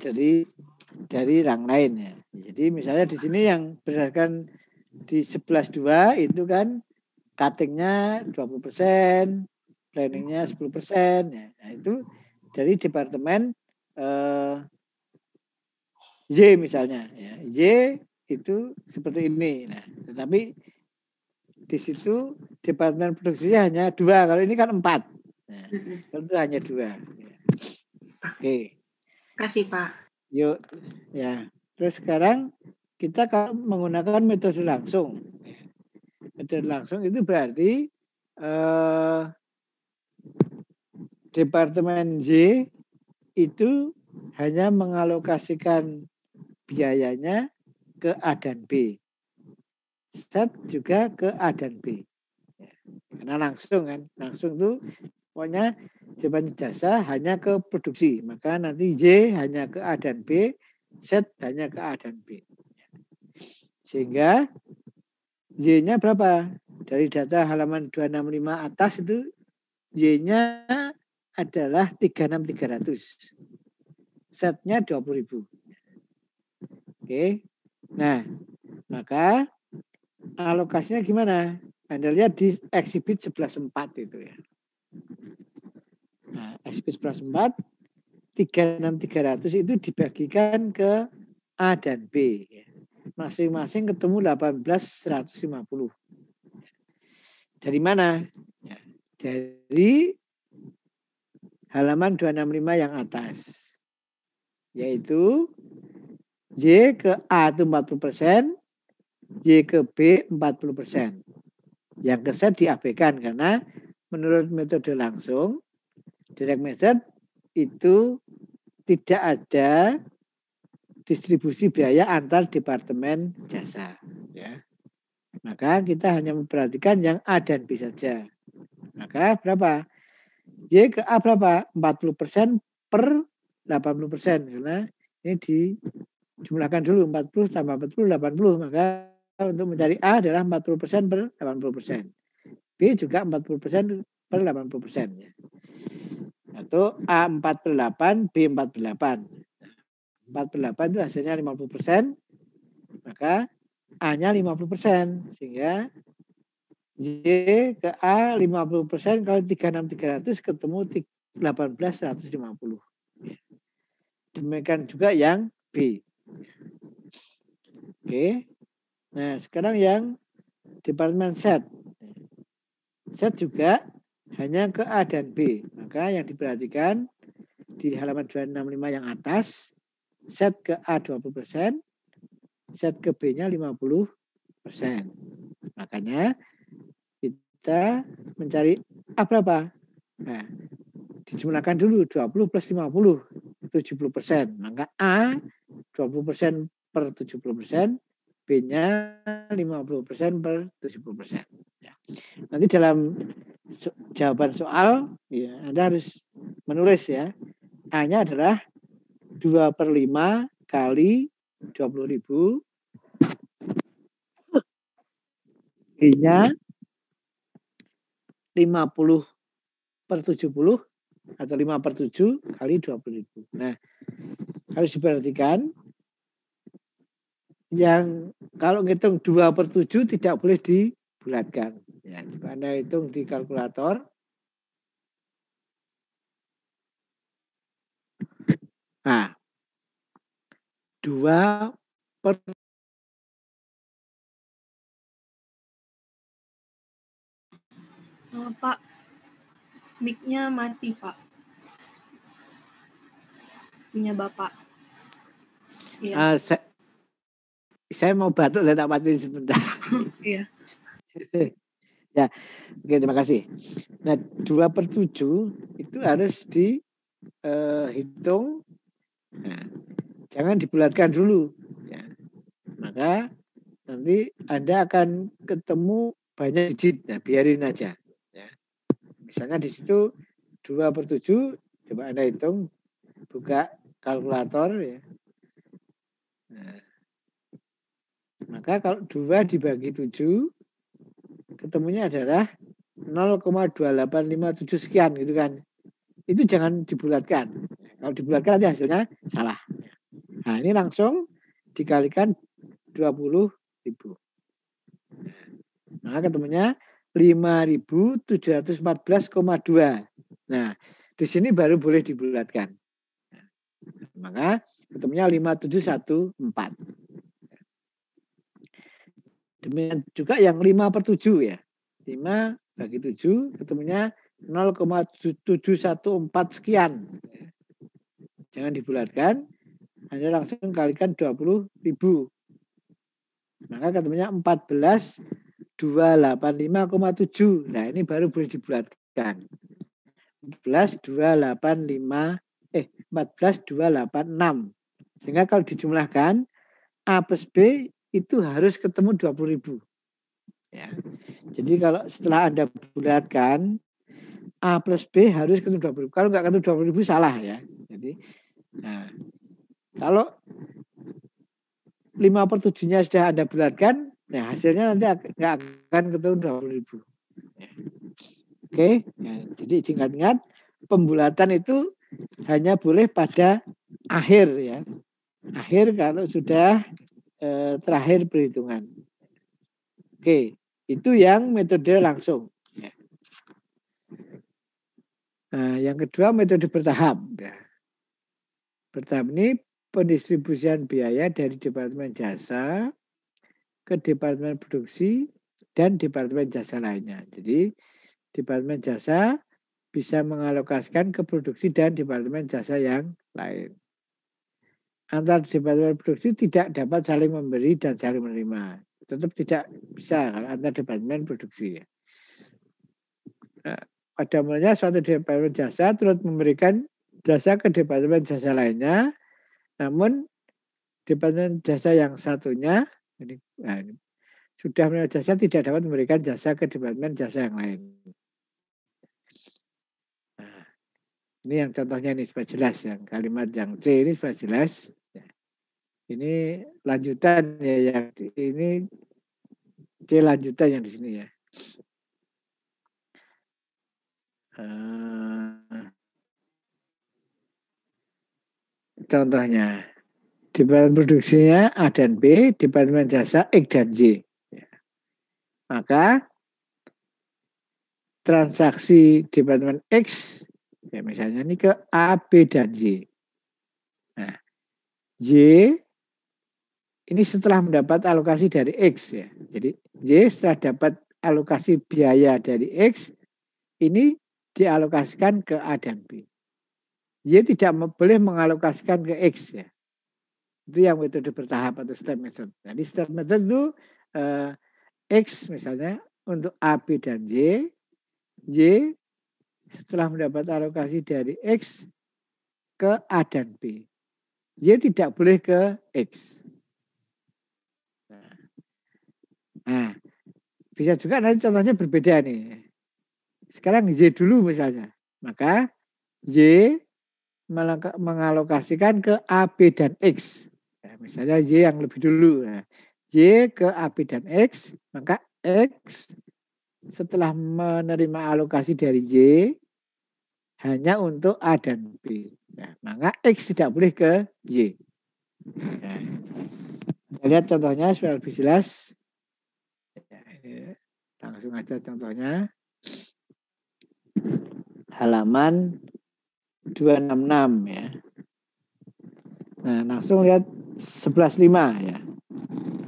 dari yang lain ya. Jadi misalnya di sini yang berdasarkan di 11.2 itu kan cuttingnya 20%, planningnya 10%. Ya. Nah, itu dari departemen Y misalnya. Ya. Y itu seperti ini. Nah, tetapi di situ departemen produksinya hanya 2. Kalau ini kan 4. Nah, kalau itu hanya 2. Ya. Oke. Kasih Pak. Yuk, ya. Terus sekarang kita kalau menggunakan metode langsung. Metode langsung itu berarti departemen Y itu hanya mengalokasikan biayanya ke A dan B. Z juga ke A dan B. Karena langsung kan. Langsung itu pokoknya departemen jasa hanya ke produksi. Maka nanti Y hanya ke A dan B, Z hanya ke A dan B. Sehingga Y-nya berapa? Dari data halaman 265 atas itu Y-nya adalah 36.300. Z-nya 20.000. Oke. Nah, maka alokasinya gimana? Anda lihat di exhibit 11.4 itu ya. Nah, exhibit 11.4 36.300 itu dibagikan ke A dan B. Masing-masing ketemu 18.150. Dari mana? Ya, dari halaman 265 yang atas. Yaitu Y ke A itu 40%, Y ke B 40%. Yang ke Z diabaikan karena menurut metode langsung, direct method itu tidak ada distribusi biaya antar departemen jasa. Ya. Maka kita hanya memperhatikan yang A dan B saja. Maka berapa? Y ke A berapa? 40% per 80%. Karena ini dijumlahkan dulu. 40 tambah 40, 80. Maka untuk mencari A adalah 40% per 80%. B juga 40% per 80%. Ya. Atau A 4 per 8, B 4 per 8. 4 per 8 itu hasilnya 50%. Maka A-nya 50%. Sehingga Y ke A 50%, kalau 36.300 ketemu 18.150. Demikian juga yang B. Oke. Nah, sekarang yang departemen Z. Z juga hanya ke A dan B. Maka yang diperhatikan di halaman 265 yang atas, Z ke A 20%, Z ke B-nya 50%. Makanya kita mencari A berapa? Nah, dijumlahkan dulu 20 plus 50, 70%. Maka A 20% per 70%, B-nya 50% per 70%. Ya. Nanti dalam jawaban soal, ya, Anda harus menulis ya. A-nya adalah 2 per 5 kali 20.000. B-nya 50 per 70 atau 5 per 7 kali 20.000. Nah, harus diperhatikan yang kalau ngitung 2 per 7 tidak boleh dibulatkan. Ya, Anda hitung di kalkulator. Nah, 2 per Pak, mic-nya mati, Pak. Punya Bapak. Iya. Saya mau batuk, saya tak mati sebentar. Iya. Ya, oke, terima kasih. Nah, 2 per 7 itu harus dihitung. Nah, jangan dibulatkan dulu. Ya. Maka nanti Anda akan ketemu banyak digit. Nah, biarin aja. Ya. Misalnya di situ 2/7, coba Anda hitung, buka kalkulator. Ya. Nah, maka kalau 2 dibagi 7, ketemunya adalah 0,2857 sekian gitu kan. Itu jangan dibulatkan. Kalau dibulatkan nanti hasilnya salah. Nah, ini langsung dikalikan 20.000. Maka ketemunya 5.714,2. Nah, di sini baru boleh dibulatkan. Maka ketemunya 5714. Demikian juga yang 5/7 ya. 5 bagi 7 ketemunya 0,714 sekian. Jangan dibulatkan, hanya langsung kalikan 20.000. Maka ketemunya 14.285,7. Nah, ini baru boleh dibulatkan. 14.286. Sehingga kalau dijumlahkan A plus B itu harus ketemu 20.000. Ya. Jadi kalau setelah Anda bulatkan A plus B harus ketemu 20.000. Kalau nggak ketemu 20.000 salah ya. Jadi, nah, kalau 5/7-nya sudah Anda bulatkan, nah hasilnya nanti nggak akan ketemu 20.000. Ya. Oke, ya, jadi ingat-ingat pembulatan itu hanya boleh pada akhir ya. Akhir kalau sudah terakhir perhitungan. Oke, itu yang metode langsung. Ya. Nah, yang kedua metode bertahap. Ya. Bertahap ini pendistribusian biaya dari Departemen Jasa ke Departemen Produksi dan Departemen Jasa lainnya. Jadi Departemen Jasa bisa mengalokasikan ke produksi dan Departemen Jasa yang lain. Antar Departemen Produksi tidak dapat saling memberi dan saling menerima. Tetap tidak bisa kalau antar Departemen Produksi. Nah, pada mulanya suatu Departemen Jasa turut memberikan jasa ke Departemen Jasa lainnya, namun Departemen Jasa yang satunya ini sudah menerima jasa tidak dapat memberikan jasa ke Departemen Jasa yang lain. Nah, ini yang contohnya ini supaya jelas, yang kalimat yang C ini supaya jelas. Ini lanjutan ya, yang ini C lanjutan yang di sini ya. Contohnya, Departemen Produksinya A dan B, Departemen Jasa X dan Y. Maka transaksi Departemen X, ya misalnya ini ke A, B, dan Y. Nah, Y ini setelah mendapat alokasi dari X ya. Jadi Y setelah dapat alokasi biaya dari X, ini dialokasikan ke A dan B. Y tidak boleh mengalokasikan ke X ya. Itu yang metode bertahap atau step method. Jadi step method itu X misalnya untuk A, B, dan Y. Y setelah mendapat alokasi dari X ke A dan B. Y tidak boleh ke X. Nah, bisa juga nanti contohnya berbeda nih. Sekarang Y dulu misalnya. Maka Y mengalokasikan ke A, B, dan X. Ya, misalnya Y yang lebih dulu. Nah, Y ke A, B, dan X. Maka X setelah menerima alokasi dari Y hanya untuk A dan B. Nah, maka X tidak boleh ke Y. Nah, kita lihat contohnya supaya lebih jelas. Langsung aja contohnya. Halaman 266 ya. Nah, langsung lihat 11.5 ya.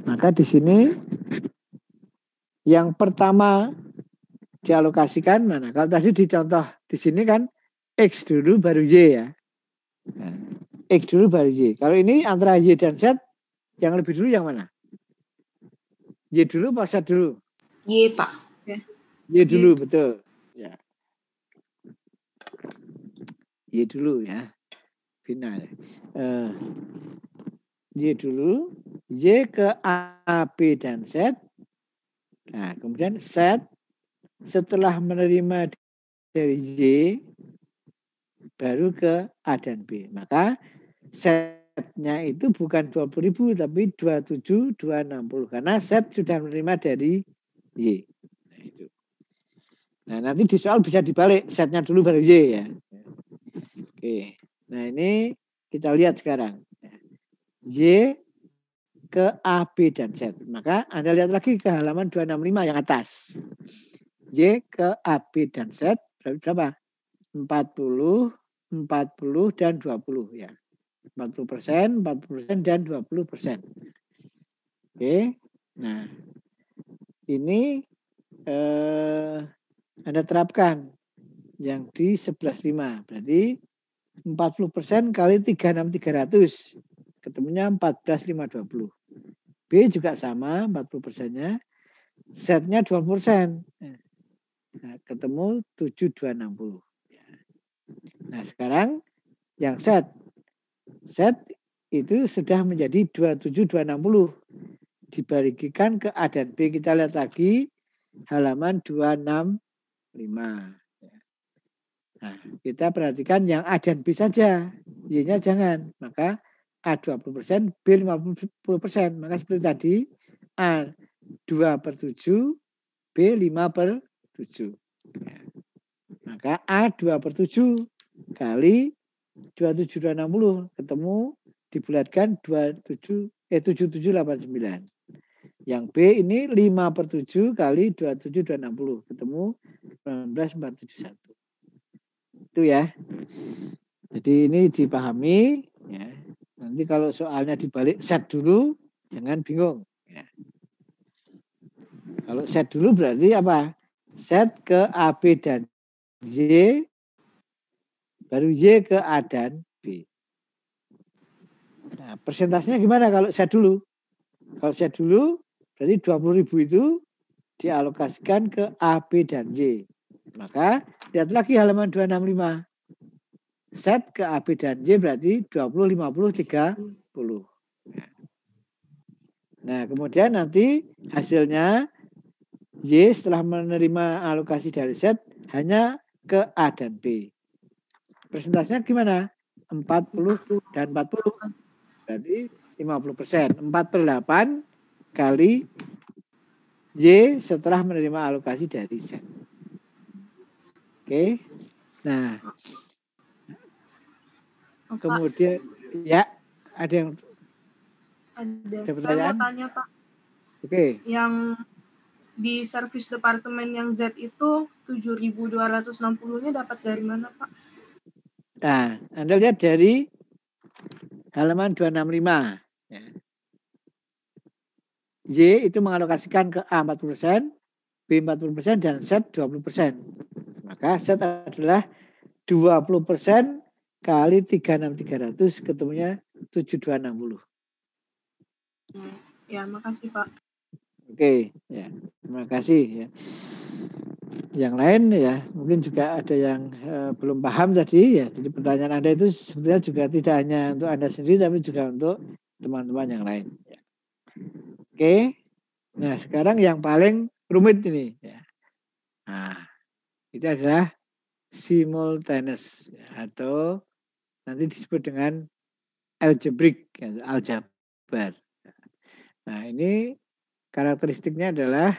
Maka di sini yang pertama dialokasikan mana? Kalau tadi di contoh di sini kan X dulu baru Y ya. Nah, X dulu baru Y. Kalau ini antara Y dan Z yang lebih dulu yang mana? Y dulu apa Z dulu? Y, Pak. Y dulu, betul. Ya. Y dulu ya. Final. Y dulu, Y ke A, B, dan Z. Nah, kemudian Z setelah menerima dari Y baru ke A dan B. Maka Z-nya itu bukan 20.000 tapi 27.260 karena Z sudah menerima dari Y. Nah, itu. Nah, nanti di soal bisa dibalik, Z-nya dulu baru Y ya. Oke. Nah, ini kita lihat sekarang. Y ke A, B, dan Z. Maka Anda lihat lagi ke halaman 265 yang atas. Y ke A, B, dan Z berapa? 40, 40, dan 20 ya. 40%, 40%, dan 20%. Oke. Nah, ini Anda terapkan yang di 11.5. Berarti 40% kali 36.300. Ketemunya 14.520. B juga sama 40%-nya. Z-nya 20%. Nah, ketemu 7.260. Nah, sekarang yang Z. Z itu sudah menjadi 27.260. Dibagikan ke A dan B. Kita lihat lagi halaman 265. Nah, kita perhatikan yang A dan B saja. Y-nya jangan. Maka A 20%, B 50%. Maka seperti tadi, A 2/7, B 5/7. Maka A 2/7 kali 27.260 ketemu dibulatkan 7789. Yang B ini 5/7 kali 27.260 ketemu 19.471. Itu ya. Jadi ini dipahami ya. Nanti kalau soalnya dibalik set dulu jangan bingung ya. Kalau set dulu berarti apa? Set ke A, B, dan Y baru Y ke A dan B. Nah, persentasenya gimana kalau set dulu? Kalau set dulu berarti 20.000 itu dialokasikan ke A, B, dan Y. Maka lihat lagi halaman 265. Set ke A, B, dan Y berarti 20, 50, 30. Nah, kemudian nanti hasilnya Y setelah menerima alokasi dari Z hanya ke A dan B. Persentasenya gimana? 40 dan 40. Berarti 50%. 4/8 kali Y setelah menerima alokasi dari Z. Oke. Nah, kemudian ya ada yang ada Saya pertanyaan? mau tanya Pak. Oke. Yang di servis departemen yang Z itu 7.260-nya dapat dari mana Pak? Nah, Anda lihat dari halaman 265. Ya. Y itu mengalokasikan ke A 40%, B 40%, dan Z 20%. Maka Z adalah 20% kali 36.300 ketemunya 7.260. Ya, makasih Pak. Oke, ya. Terima kasih ya. Yang lain ya, mungkin juga ada yang belum paham tadi ya. Jadi pertanyaan Anda itu sebenarnya juga tidak hanya untuk Anda sendiri tapi juga untuk teman-teman yang lain. Ya. Oke. Nah, sekarang yang paling rumit ini ya. Nah, itu adalah simultaneous ya, atau nanti disebut dengan algebraic, ya, aljabar. Nah, ini karakteristiknya adalah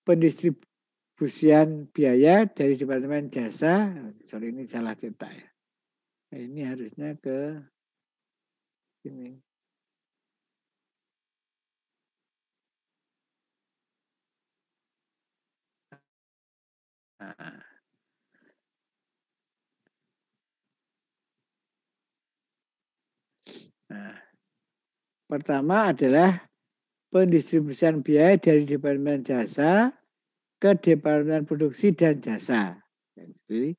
pendistribusian biaya dari Departemen Jasa. Sorry, ini salah cetak ya. Nah, ini harusnya ke ini. Nah, pertama adalah pendistribusian biaya dari Departemen Jasa ke Departemen Produksi dan Jasa. Jadi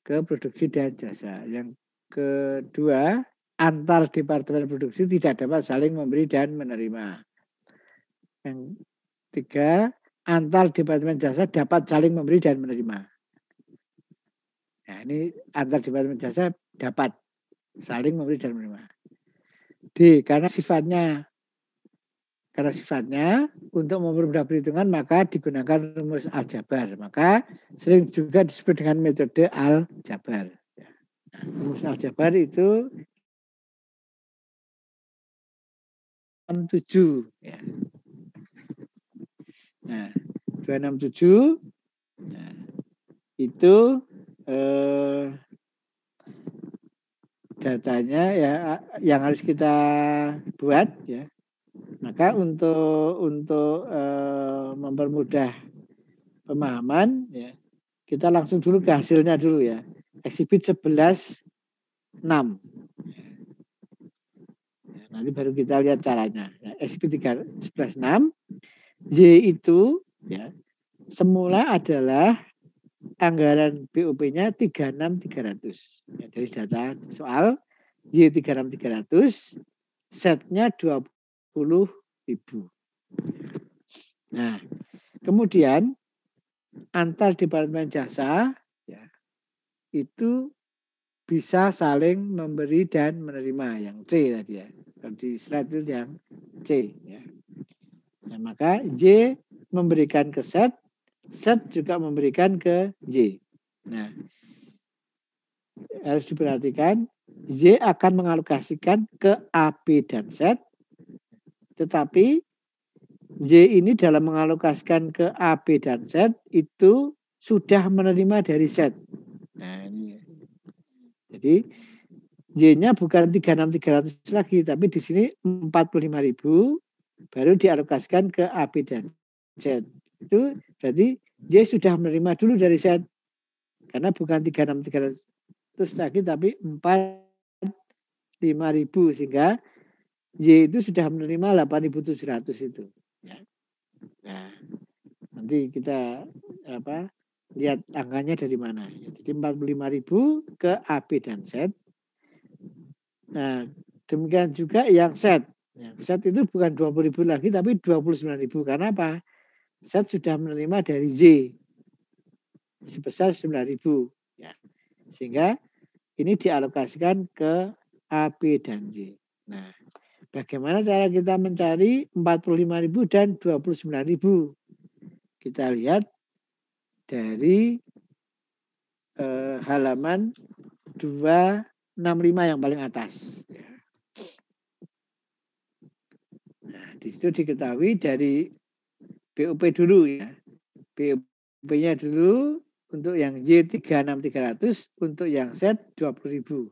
ke produksi dan jasa. Yang kedua, antar Departemen Produksi tidak dapat saling memberi dan menerima. Yang tiga, antar Departemen Jasa dapat saling memberi dan menerima. Nah, ini antar Departemen Jasa dapat saling memberi dan menerima. D, karena sifatnya Karena sifatnya untuk mempermudah perhitungan maka digunakan rumus aljabar. Maka sering juga disebut dengan metode aljabar. Rumus aljabar itu 267 ya. Nah, 267 nah, itu datanya ya yang harus kita buat ya. Maka untuk mempermudah pemahaman ya, kita langsung dulu ke hasilnya dulu ya. Eksibit 11.6. Nanti baru kita lihat caranya. Eksibit 11.6 Y itu ya semula adalah anggaran BOP-nya 36.300. Ya, dari data soal Y 36.300, setnya 20.000. Nah, kemudian antar departemen jasa ya, itu bisa saling memberi dan menerima yang C tadi ya. Kalau di slide itu yang C ya. Nah, maka Y memberikan ke set juga memberikan ke Y. Nah, harus diperhatikan Y akan mengalokasikan ke A, B, dan Z, tetapi Y ini dalam mengalokasikan ke A, B, dan Z itu sudah menerima dari Z. Nah, ini. Jadi Y-nya bukan 36.300 lagi, tapi di sini 45.000 baru dialokasikan ke A, B, dan Z. Itu berarti Y sudah menerima dulu dari Z. Karena bukan 36.300 lagi, tapi 45.000 sehingga Y itu sudah menerima 8.700 itu. Nah, nanti kita lihat angkanya dari mana. Jadi 45.000 ke A, B, dan Z. Nah, demikian juga yang Z. Z itu bukan 20.000 lagi, tapi 29.000. Karena apa? Z sudah menerima dari Y sebesar 9.000. Ya. Sehingga ini dialokasikan ke A, B, dan Y. Nah, bagaimana cara kita mencari 45.000 dan 29.000? Kita lihat dari halaman 265 yang paling atas. Nah, di situ diketahui dari BOP dulu ya. BOP-nya dulu untuk yang Y 36.300, untuk yang Z 20.000.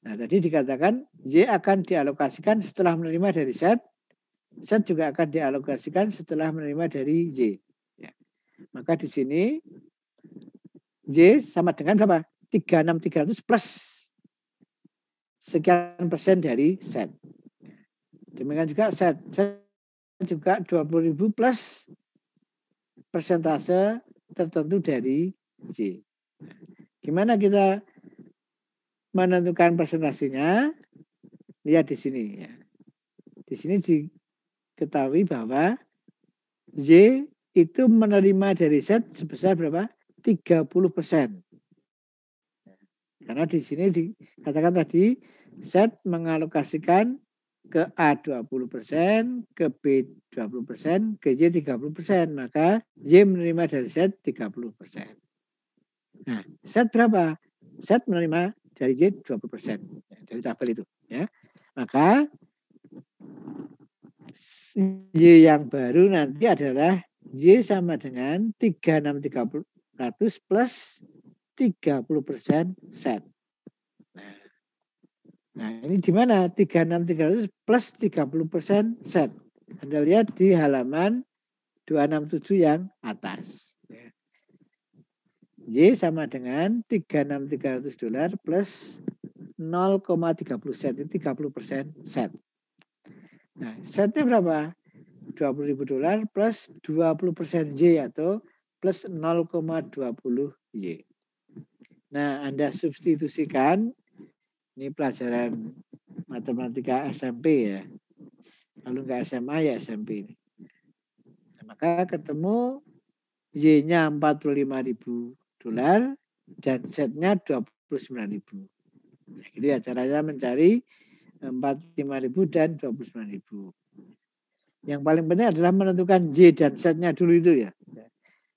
Nah, tadi dikatakan Y akan dialokasikan setelah menerima dari Z. Z juga akan dialokasikan setelah menerima dari Y. Ya. Maka di sini Y sama dengan berapa? 36.300 plus sekian persen dari Z. Demikian juga Z. Z juga 20.000 plus persentase tertentu dari Y. Gimana kita menentukan persentasenya? Lihat di sini ya. Di sini diketahui bahwa Y itu menerima dari Z sebesar berapa? 30%. Karena di sini dikatakan tadi Z mengalokasikan ke A 20%, ke B 20%, ke Y 30%. Maka Y menerima dari Z 30%. Nah, Z berapa? Z menerima dari Y 20%. Dari tabel itu. Ya. Maka Y yang baru nanti adalah Y sama dengan 36.300 plus 30% Z. Nah, ini di mana? 36.300 plus 30% Z. Anda lihat di halaman 267 yang atas. Y sama dengan 36.300 dolar plus 0,30 Z. Ini 30% Z. Nah, Z-nya berapa? 20.000 dolar plus 20% Y atau plus 0,20 Y. Nah, Anda substitusikan, ini pelajaran matematika SMP ya. Kalau nggak SMA ya SMP ini. Nah, maka ketemu Y-nya 45.000 dolar dan Z-nya 29.000. Nah, gitu ya caranya mencari 45.000 dan 29.000. Yang paling penting adalah menentukan Y dan Z-nya dulu itu ya.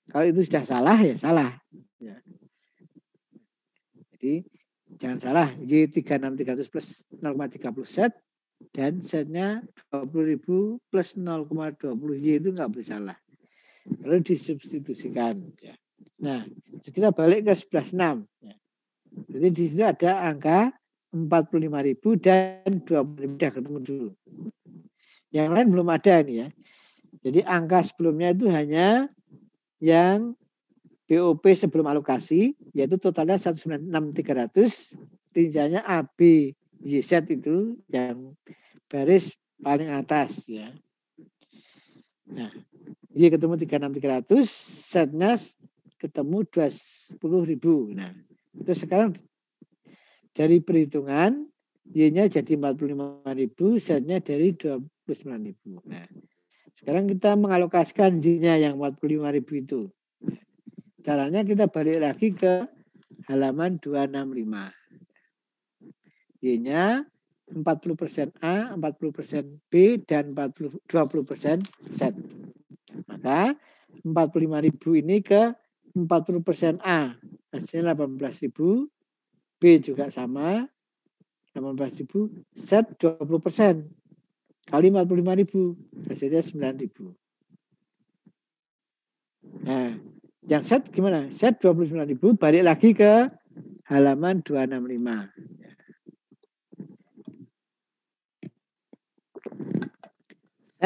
Kalau itu sudah salah ya salah. Ya. Jadi jangan salah, Y 36300 plus 0,30 Z dan Z-nya 20.000 plus 0,20 Y itu nggak boleh salah. Lalu disubstitusikan. Ya. Nah, kita balik ke 11.6. Ya. Jadi di situ ada angka 45.000 dan 20.000 sudah ketemu dulu. Yang lain belum ada ini ya. Jadi angka sebelumnya itu hanya yang BOP sebelum alokasi, yaitu totalnya 196.300, rinciannya A, B, Y, Z itu yang baris paling atas ya. Nah, Y ketemu 36.300, Z-nya ketemu 20.000. Nah, itu sekarang dari perhitungan Y-nya jadi 45.000, Z-nya dari 29.000. Nah, sekarang kita mengalokasikan Y-nya yang 45.000 itu. Caranya kita balik lagi ke halaman 265. Y-nya 40% A, 40% B, dan 20% Z. Maka 45.000 ini ke 40% A. Hasilnya 18.000. B juga sama. 18.000. Z 20%. Kali 45.000. Hasilnya 9.000. Nah, yang Z gimana? Z 29.000 balik lagi ke halaman 265.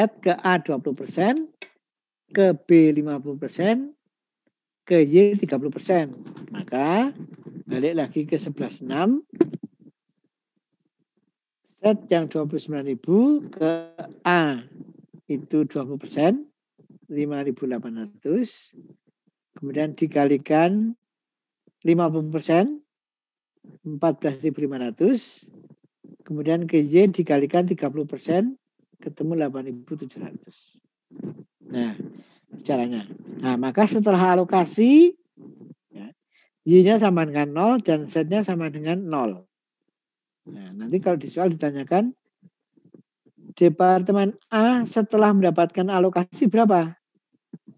Z ke A 20%, ke B 50%, ke Y 30%. Maka balik lagi ke 11.6. Z yang 29.000 ke A itu 20%, 5.800. Kemudian dikalikan 50%, 14.500. Kemudian ke Y dikalikan 30%, ketemu 8.700. Nah, caranya. Nah, maka setelah alokasi, ya, Y-nya sama dengan 0 dan Z-nya sama dengan 0. Nah, nanti kalau di soal ditanyakan, Departemen A setelah mendapatkan alokasi berapa?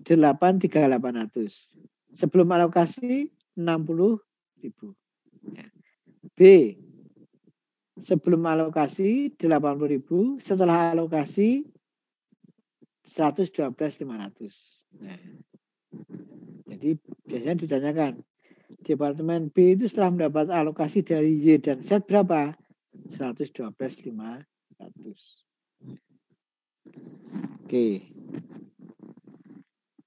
8.300. Sebelum alokasi 60.000. B. Sebelum alokasi 80.000, setelah alokasi 112.500. Nah, jadi biasanya ditanyakan, Departemen B itu setelah mendapat alokasi dari Y dan Z berapa? 112.500. Oke.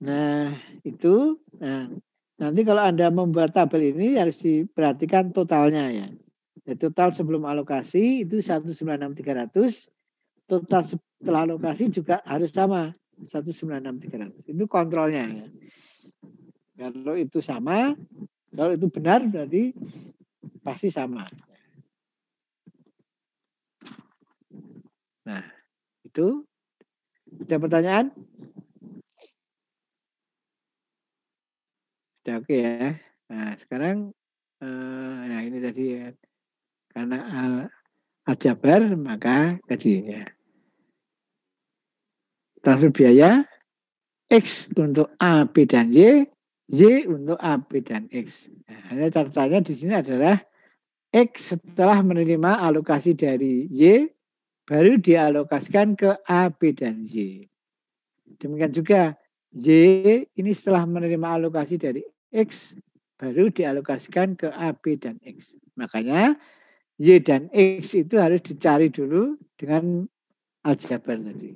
Nah, itu. Nah, nanti kalau Anda membuat tabel ini harus diperhatikan totalnya ya. Total sebelum alokasi itu 196.300. Total setelah alokasi juga harus sama 196.300. Itu kontrolnya ya. Kalau itu sama, kalau itu benar berarti pasti sama. Nah, itu ada pertanyaan? Sudah oke ya. Nah, sekarang nah ini tadi ya. Karena aljabar maka tadi ya. Transfer biaya X untuk A, B, dan Y, Y untuk A, B, dan X. Nah, hanya catatannya di sini adalah X setelah menerima alokasi dari Y, baru dialokasikan ke A, B, dan Y. Demikian juga Y ini setelah menerima alokasi dari X, baru dialokasikan ke A, B, dan X. Makanya Y dan X itu harus dicari dulu dengan aljabar tadi.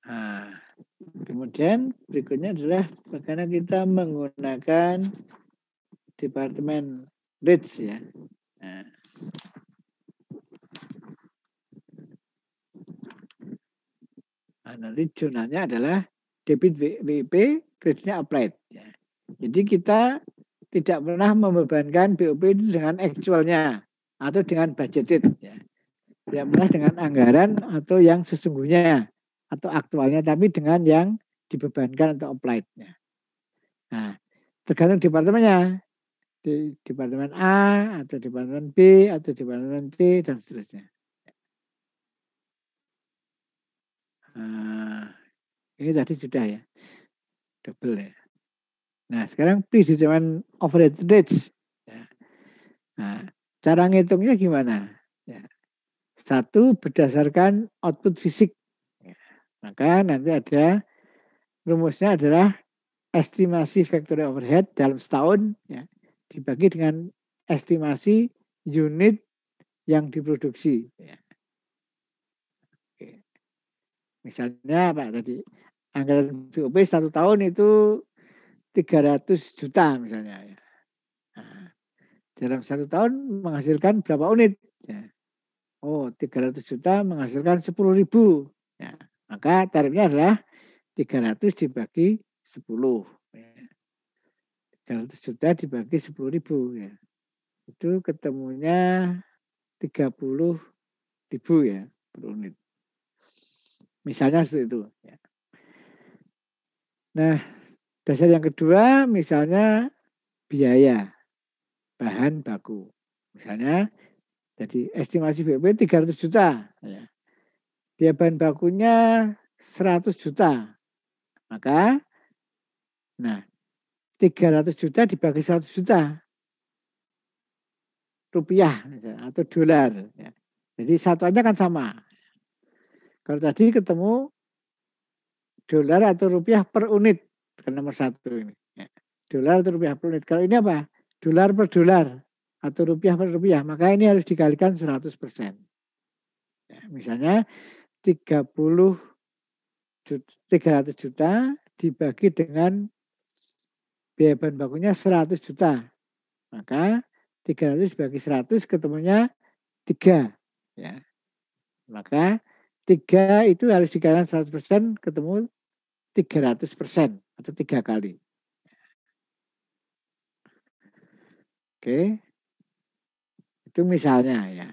Nah, kemudian berikutnya adalah bagaimana kita menggunakan Departemen RIDS ya. Nah, nanti zonanya adalah debit WIP, kreditnya applied. Ya. Jadi kita tidak pernah membebankan BOP itu dengan actualnya atau dengan budgeted. Ya. Tidak pernah dengan anggaran atau yang sesungguhnya atau aktualnya, tapi dengan yang dibebankan atau applied. Ya. Nah, tergantung departemennya. Di departemen A atau departemen B atau departemen C dan seterusnya. Ini tadi sudah ya, double ya. Nah, sekarang predetermined overhead rates. Ya. Nah, cara ngitungnya gimana? Ya. Satu, berdasarkan output fisik. Ya. Maka nanti ada rumusnya adalah estimasi factory overhead dalam setahun ya, dibagi dengan estimasi unit yang diproduksi. Ya. Oke. Misalnya apa tadi? Anggaran BOP 1 tahun itu 300 juta misalnya. Ya. Nah, dalam 1 tahun menghasilkan berapa unit? Ya. Oh, 300 juta menghasilkan 10.000. Ya. Maka tarifnya adalah 300 dibagi 10. Ya. 300 juta dibagi 10.000 ya. Itu ketemunya 30.000 ya per unit. Misalnya seperti itu. Ya. Nah, dasar yang kedua misalnya biaya bahan baku. Misalnya jadi estimasi BOP 300 juta. Ya. Biaya bahan bakunya 100 juta. Maka, nah 300 juta dibagi 100 juta rupiah atau dolar. Ya. Jadi satuannya kan sama. Kalau tadi ketemu dolar atau rupiah per unit, kan nomor 1 ini. Ya. Dolar atau rupiah per unit. Kalau ini apa? Dolar per dolar atau rupiah per rupiah. Maka ini harus dikalikan 100%. Ya, misalnya 300 juta dibagi dengan biaya bahan bakunya 100 juta. Maka 300 bagi 100 ketemunya 3. Ya. Maka 3 itu harus dikalikan 100% ketemu 300% atau 3 kali. Oke. Itu misalnya ya.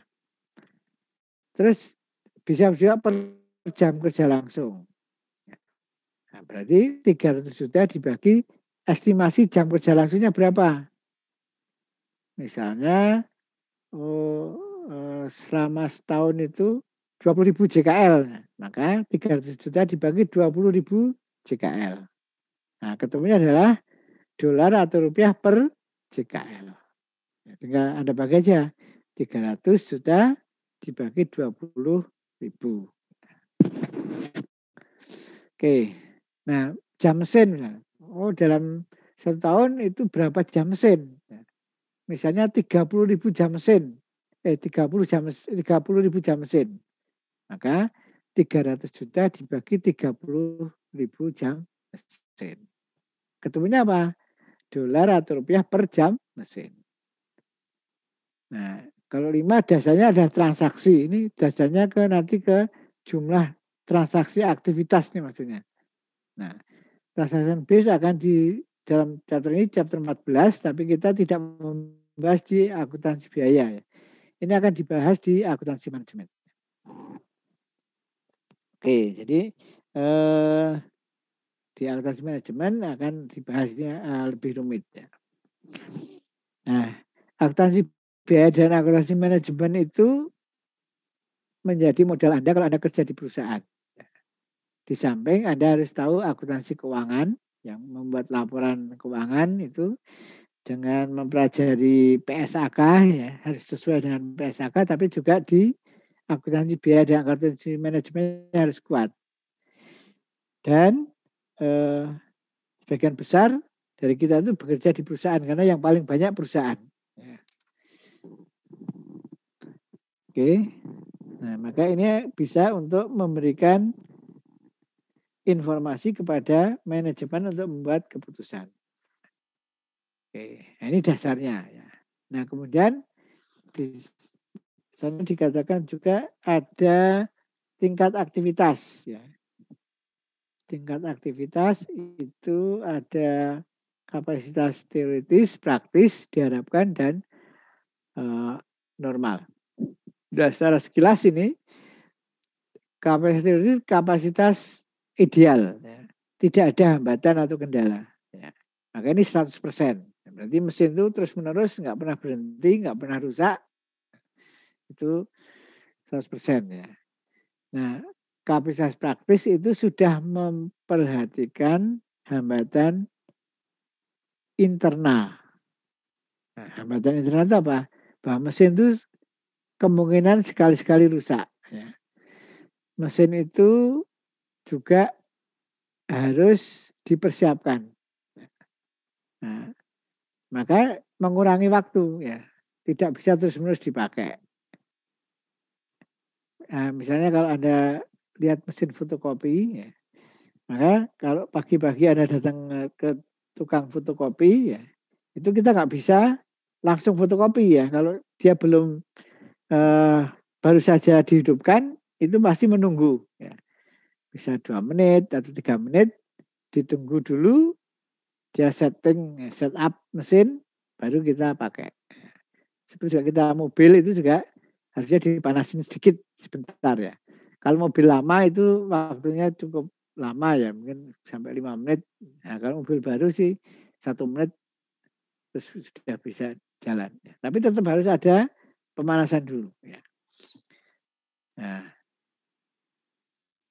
Terus bisa juga per jam kerja langsung. Nah, berarti 300 juta dibagi estimasi jam kerja langsungnya berapa? Misalnya selama setahun itu 20.000 JKL. Maka 300 juta dibagi 20.000 JKL. Nah, ketemunya adalah dolar atau rupiah per JKL. Ya, tinggal Anda bagi aja. 300 juta dibagi 20.000. Oke. Nah, jam mesin. Oh, dalam 1 tahun itu berapa jam mesin? Misalnya 30.000 jam mesin. 30.000 jam mesin. Maka 300 juta dibagi 30.000 jam mesin. Ketemunya apa? Dolar atau rupiah per jam mesin. Nah, kalau 5 dasarnya ada transaksi. Ini dasarnya nanti ke jumlah transaksi aktivitas nih maksudnya. Nah, transaction base akan di dalam chapter ini chapter 14, tapi kita tidak membahas di akuntansi biaya. Ini akan dibahas di akuntansi manajemen. Oke, jadi di akuntansi manajemen akan dibahasnya lebih rumit ya. Nah, akuntansi biaya dan akuntansi manajemen itu menjadi modal Anda kalau Anda kerja di perusahaan. Di samping Anda harus tahu akuntansi keuangan yang membuat laporan keuangan itu dengan mempelajari PSAK ya, harus sesuai dengan PSAK, tapi juga di akuntansi biaya dan akuntansi manajemen harus kuat. Dan sebagian besar dari kita itu bekerja di perusahaan karena yang paling banyak perusahaan. Ya. Oke, nah maka ini bisa untuk memberikan informasi kepada manajemen untuk membuat keputusan. Oke, nah ini dasarnya. Ya. Nah kemudian di sana dikatakan juga ada tingkat aktivitas. Ya. Tingkat aktivitas itu ada kapasitas teoritis, praktis, diharapkan, dan normal. Secara sekilas ini kapasitas teoritis kapasitas ideal, ya. Tidak ada hambatan atau kendala. Ya. Maka ini 100%. Berarti mesin itu terus menerus nggak pernah berhenti, nggak pernah rusak. Itu 100% ya. Nah, kapasitas praktis itu sudah memperhatikan hambatan internal. Nah, hambatan internal itu apa? Bahwa mesin itu kemungkinan sekali-sekali rusak. Ya. Mesin itu juga harus dipersiapkan. Nah, maka mengurangi waktu, ya, tidak bisa terus-menerus dipakai. Nah, misalnya kalau Anda lihat mesin fotokopi, ya, maka kalau pagi-pagi Anda datang ke tukang fotokopi, ya, itu kita nggak bisa langsung fotokopi, ya. Kalau dia belum baru saja dihidupkan, itu pasti menunggu, ya. Bisa 2 menit atau 3 menit, ditunggu dulu, dia set up mesin, baru kita pakai. Seperti juga kita mobil itu juga harusnya dipanasin sedikit sebentar, ya. Kalau mobil lama itu waktunya cukup lama, ya, mungkin sampai 5 menit. Nah, kalau mobil baru sih 1 menit terus sudah bisa jalan. Ya. Tapi tetap harus ada pemanasan dulu. Ya. Nah,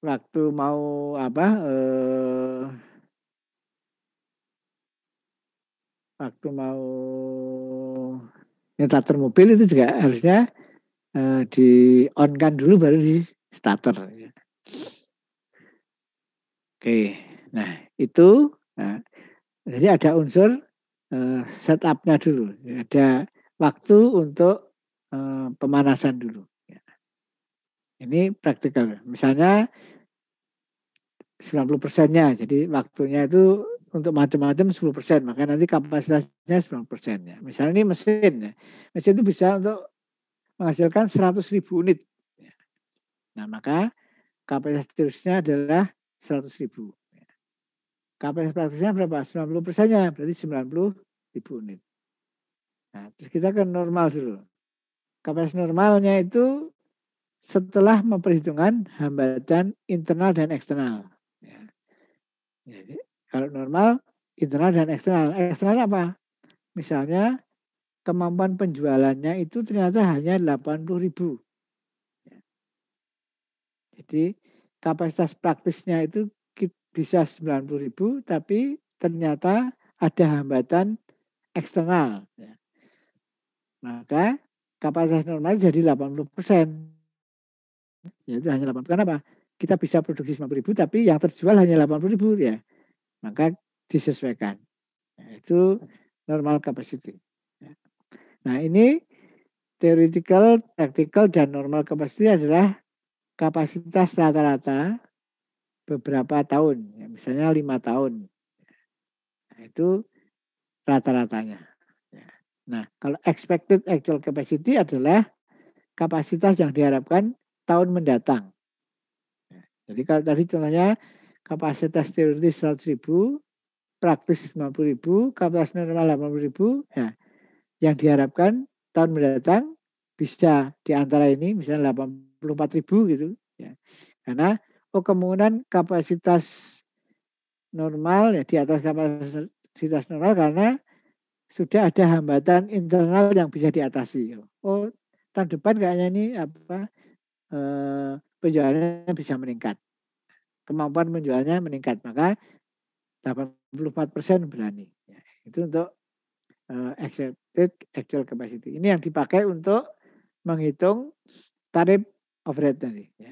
waktu mau waktu mau starter mobil itu juga harusnya di on kan dulu baru di starter. Ya. Oke, nah itu, jadi ada unsur setupnya dulu, ada waktu untuk pemanasan dulu. Ya. Ini praktikal, misalnya 90%-nya, jadi waktunya itu untuk macam-macam 10%, maka nanti kapasitasnya 90%. Ya. Misalnya ini mesin, ya. Mesin itu bisa untuk menghasilkan 100.000 unit. Ya. Nah, maka kapasitasnya adalah 100.000. Kapasitas praktisnya berapa? 90%-nya, berarti 90.000 unit. Nah, terus kita ke normal dulu. Kapasitas normalnya itu setelah memperhitungkan hambatan internal dan eksternal. Ya. Jadi, kalau normal, internal dan eksternal. Eksternalnya apa? Misalnya, kemampuan penjualannya itu ternyata hanya 80.000. Ya. Jadi, kapasitas praktisnya itu bisa 90.000, tapi ternyata ada hambatan eksternal. Ya. Maka kapasitas normal jadi 80%. Yaitu hanya 80. Kenapa? Kita bisa produksi 90.000, tapi yang terjual hanya 80.000, ya. Maka disesuaikan. Nah, itu normal capacity. Ya. Nah, ini theoretical, practical, dan normal capacity adalah kapasitas rata-rata beberapa tahun, ya, misalnya 5 tahun. Nah, itu rata-ratanya. Ya. Nah, kalau expected actual capacity adalah kapasitas yang diharapkan tahun mendatang. Ya. Jadi kalau tadi contohnya kapasitas teoritis 100.000, praktis 90.000, kapasitas normal 80.000, ya, yang diharapkan tahun mendatang bisa di antara ini, misalnya 84.000 gitu. Ya. Karena kemungkinan kapasitas normal, ya, di atas kapasitas normal karena sudah ada hambatan internal yang bisa diatasi. Oh, tahun depan kayaknya ini penjualannya bisa meningkat. Kemampuan penjualannya meningkat, maka 84% berani. Ya, itu untuk accepted actual capacity. Ini yang dipakai untuk menghitung tarif overhead tadi. Ya.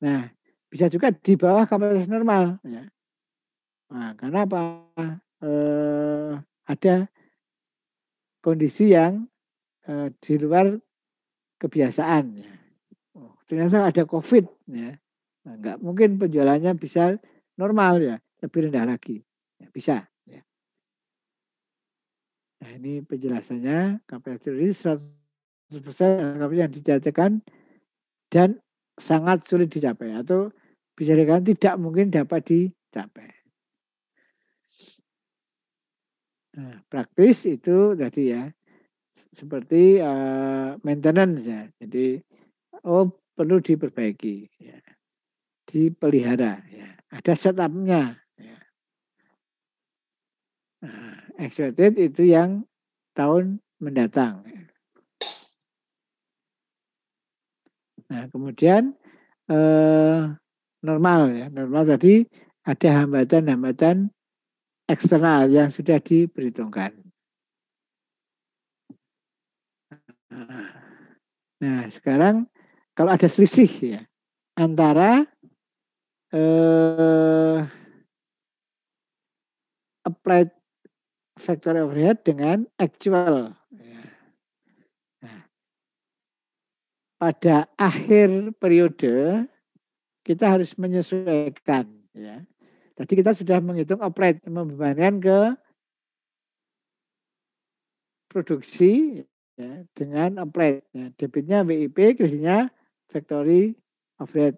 Nah, bisa juga di bawah kapasitas normal. Ya. Nah, karena apa? Ada kondisi yang di luar kebiasaan. Ya. Oh, ternyata ada COVID. Ya. Nah, nggak mungkin penjualannya bisa normal, ya, lebih rendah lagi. Ya, bisa. Ya. Nah, ini penjelasannya kapasitas 100% yang dicatatkan dan sangat sulit dicapai atau bisa dikatakan tidak mungkin dapat dicapai. Nah, praktis itu tadi, ya, seperti maintenance, ya. Jadi perlu diperbaiki, ya, dipelihara, ya. Ada setupnya. Ya. Nah, expected itu yang tahun mendatang. Nah, kemudian normal ya. Normal tadi ada hambatan-hambatan eksternal yang sudah diperhitungkan. Nah, sekarang kalau ada selisih ya antara applied factory overhead dengan actual. Nah, pada akhir periode kita harus menyesuaikan ya. Tadi kita sudah menghitung applied membebankan ke produksi ya, dengan applied. Ya. Debitnya WIP, kreditnya factory overhead,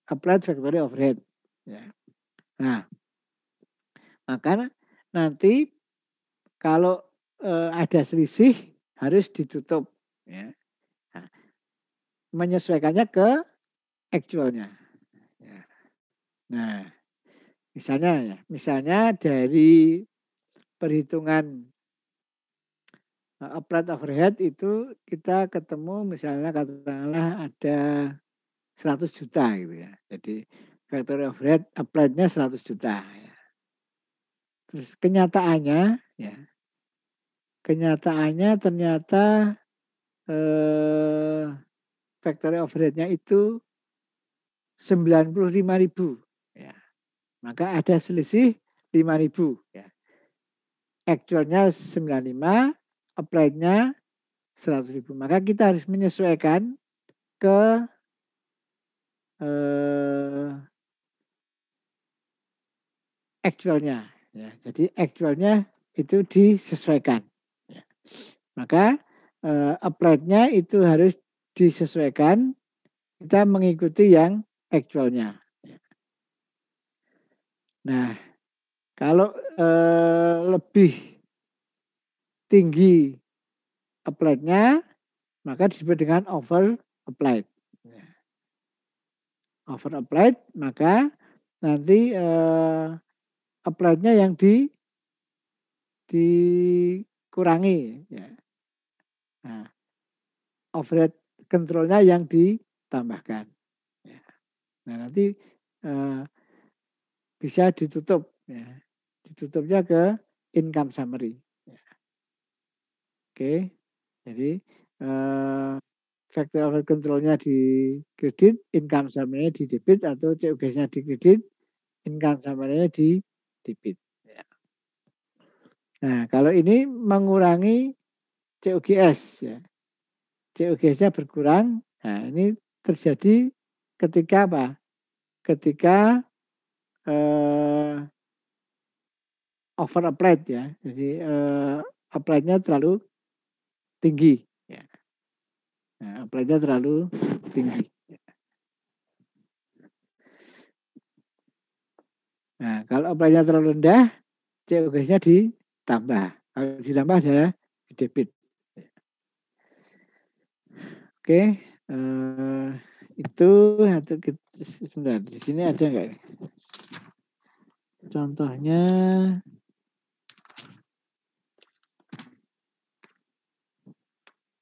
applied factory overhead. Ya. Nah, maka nanti kalau ada selisih harus ditutup. Ya. Nah, menyesuaikannya ke actualnya. Ya. Nah, misalnya dari perhitungan applied overhead itu kita ketemu misalnya katakanlah ada 100 juta gitu ya. Jadi factory overhead applied-nya 100 juta. Ya. Terus kenyataannya ternyata factory overhead-nya itu 95.000. Ya. Maka ada selisih 5.000. Ya. Actualnya 95, applied-nya 100.000. Maka kita harus menyesuaikan ke actualnya. Ya. Jadi actualnya itu disesuaikan. Ya. Maka applied-nya itu harus disesuaikan. Kita mengikuti yang actualnya. Ya. Nah, kalau lebih tinggi applied-nya, maka disebut dengan over applied. Ya. Over applied, maka nanti applied-nya yang dikurangi. Ya. Nah, overhead control-nya yang ditambahkan. Ya. Nah, nanti bisa ditutup. Ya. Ditutupnya ke income summary. Ya. Oke, jadi factor overhead control-nya di kredit, income summary-nya di debit, atau COGS-nya di kredit, income summary-nya di debit. Ya. Nah, kalau ini mengurangi COGS, ya. COGS-nya berkurang. Nah, ini terjadi ketika apa? Ketika over applied ya. Jadi applied-nya terlalu tinggi. Ya. Nah, applied-nya terlalu tinggi. Nah, kalau applied-nya terlalu rendah, COGS-nya ditambah. Kalau ditambah adalah debit. Oke, itu sebentar. Di sini ada nggak? Contohnya,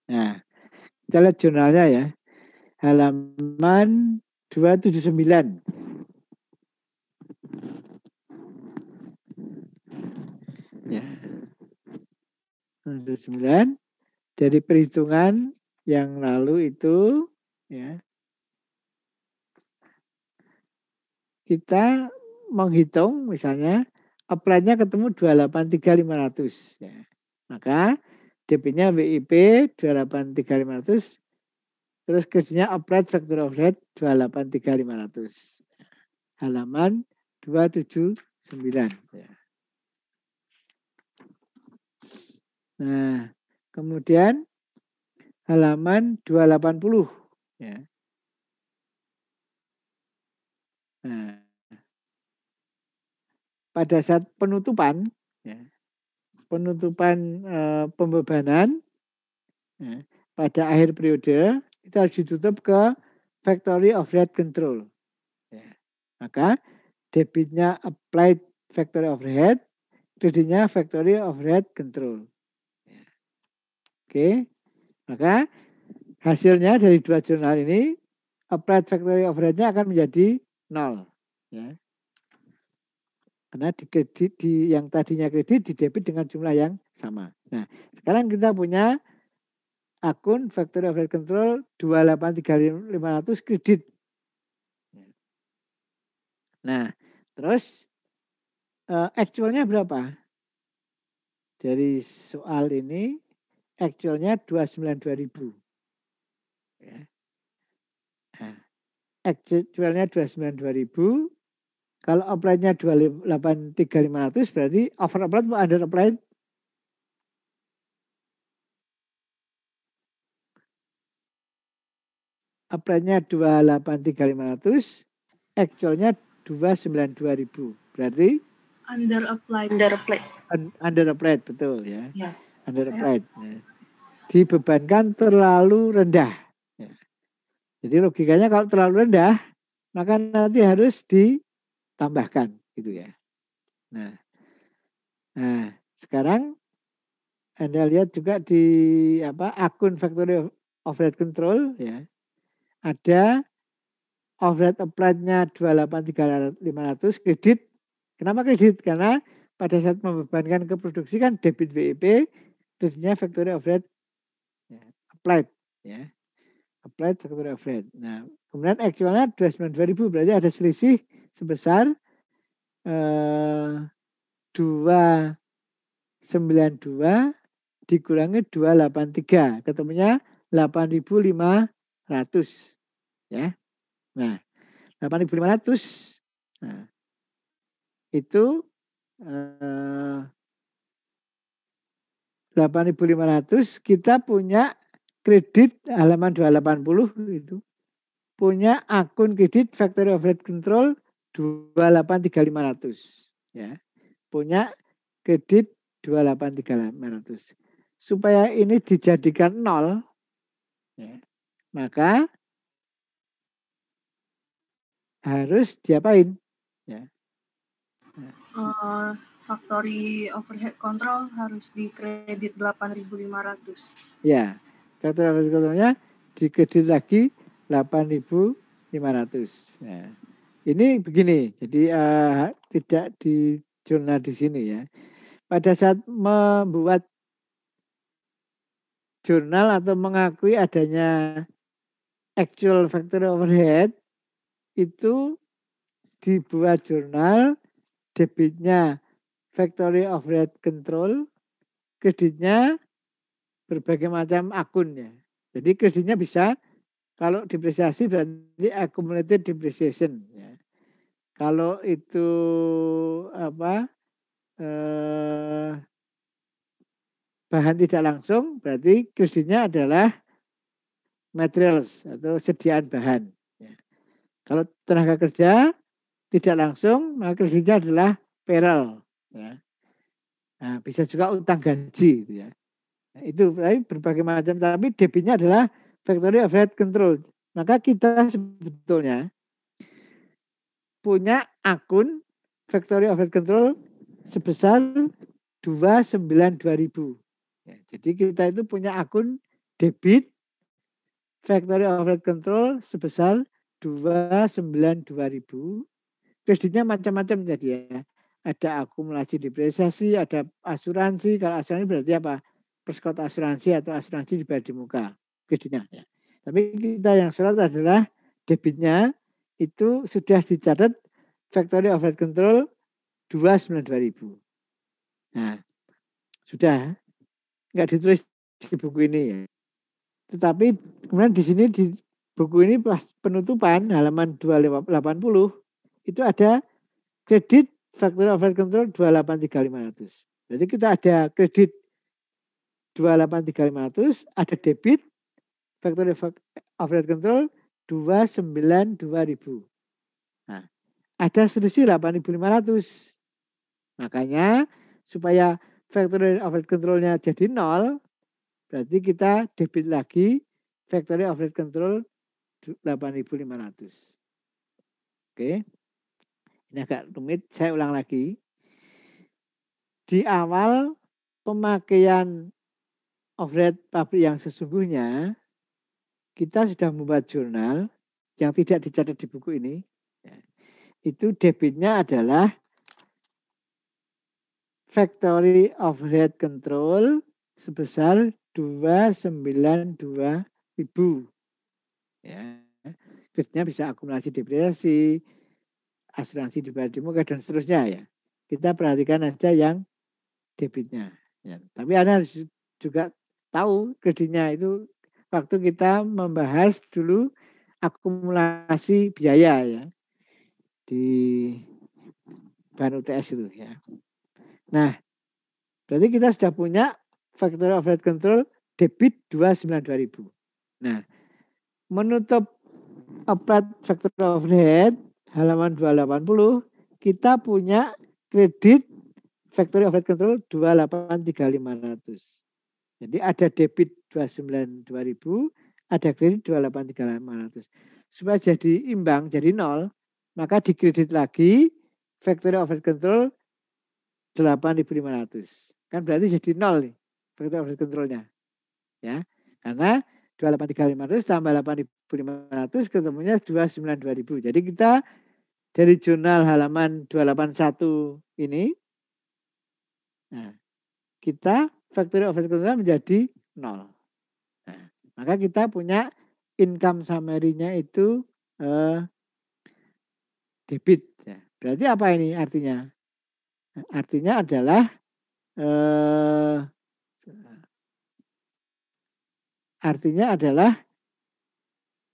nah, kita lihat jurnalnya ya, halaman 279. Ya, 279 dari perhitungan yang lalu itu, ya, kita menghitung misalnya applied-nya ketemu 283.500 ya. Maka debitnya WIP 283.500, terus kreditnya applied factory overhead 283.500. Halaman 279 ya. Nah, kemudian halaman 280 ya. Nah, pada saat penutupan ya, pembebanan ya, pada akhir periode itu harus ditutup ke factory overhead control. Ya. Maka debitnya applied factory overhead, kreditnya factory overhead control. Ya. Oke, maka hasilnya dari dua jurnal ini applied factory overhead-nya akan menjadi nol. Ya. Karena yang tadinya kredit didebit dengan jumlah yang sama. Nah, sekarang kita punya akun factory overhead control 283.500 kredit. Nah, terus actualnya berapa? Dari soal ini actualnya 292.000. Ya. Nah, actualnya 292.000. Kalau applied-nya 283.500 berarti over applied atau under applied? Applied-nya 283.500, actualnya 292.000. Berarti Under applied. under applied, betul ya. Ya. Under applied. Ya. Dibebankan terlalu rendah. Ya. Jadi logikanya kalau terlalu rendah, maka nanti harus ditambahkan gitu ya. Nah, sekarang Anda lihat juga di akun factory overhead control ya. Ada overhead applied-nya 283.500 kredit. Kenapa kredit? Karena pada saat membebankan ke produksi kan debit WIP, kreditnya factory overhead ya, applied ya. Applied factory overhead. Nah, kemudian actualnya 292.000 berarti ada selisih sebesar 292 dikurangi 283, ketemunya 8.500 ya. Nah, 8.500 nah, itu 8.500 kita punya kredit halaman 280 itu punya akun kredit factory overhead control 283.500 ya. Punya kredit 283.500. Supaya ini dijadikan nol ya, maka harus diapain ya. Factory overhead control harus dikredit 8.500. Ya, factory overhead controlnya dikredit lagi 8.500. Nah, ini begini, jadi tidak di jurnal di sini ya. Pada saat membuat jurnal atau mengakui adanya actual factory overhead, itu dibuat jurnal, debitnya factory overhead control, kreditnya berbagai macam akunnya. Jadi kreditnya bisa, kalau depresiasi berarti accumulated depreciation. Ya. Kalau itu bahan tidak langsung, berarti kreditnya adalah materials atau sediaan bahan. Ya. Kalau tenaga kerja tidak langsung, maka kreditnya adalah payroll. Ya. Nah, bisa juga utang gaji. Gitu ya. Nah, itu berbagai macam, tapi debitnya adalah factory overhead control. Maka kita sebetulnya punya akun factory overhead control sebesar 292.000. Ya, jadi kita itu punya akun debit factory overhead control sebesar 292.000. Kreditnya macam-macam jadi ya. Ada akumulasi depresiasi, ada asuransi. Kalau asuransi berarti apa? Perskot asuransi atau asuransi dibayar di muka kreditnya. Ya. Tapi kita yang syarat adalah debitnya itu sudah dicatat factory overhead control 292.000. Nah, sudah nggak ditulis di buku ini ya. Tetapi kemudian di sini di buku ini pas penutupan halaman 280 itu ada kredit factory overhead control 283.500. Jadi kita ada kredit 283.500, ada debit factory overhead control 292.000. Nah, ada selisih 8.500. Makanya supaya factory overhead controlnya jadi nol, berarti kita debit lagi factory overhead control 8.500. Oke. Ini agak rumit, saya ulang lagi. Di awal pemakaian overhead pabrik yang sesungguhnya, kita sudah membuat jurnal yang tidak dicatat di buku ini. itu debitnya adalah factory overhead control sebesar 292.000. Ya. Kreditnya bisa akumulasi depresiasi, asuransi dibayar di muka dan seterusnya ya. Kita perhatikan aja yang debitnya. Ya. Tapi Anda harus juga tahu kreditnya itu waktu kita membahas dulu akumulasi biaya ya di bahan UTS itu ya. Nah, berarti kita sudah punya factory overhead control debit 292.000. Nah, menutup applied factory overhead halaman 280 kita punya kredit factory overhead control 283.500. Jadi ada debit 292.000, ada kredit 283.500. Supaya jadi imbang, jadi nol, maka dikredit lagi factory overhead control 8.500. Kan berarti jadi nol nih factory overhead controlnya. Ya. Karena 283.500 tambah 8.500 ketemunya 292.000. Jadi kita dari jurnal halaman 281 ini, nah, kita factory overhead control menjadi nol. Nah, maka kita punya income summary-nya itu debit. Ya. Berarti apa ini artinya? Artinya adalah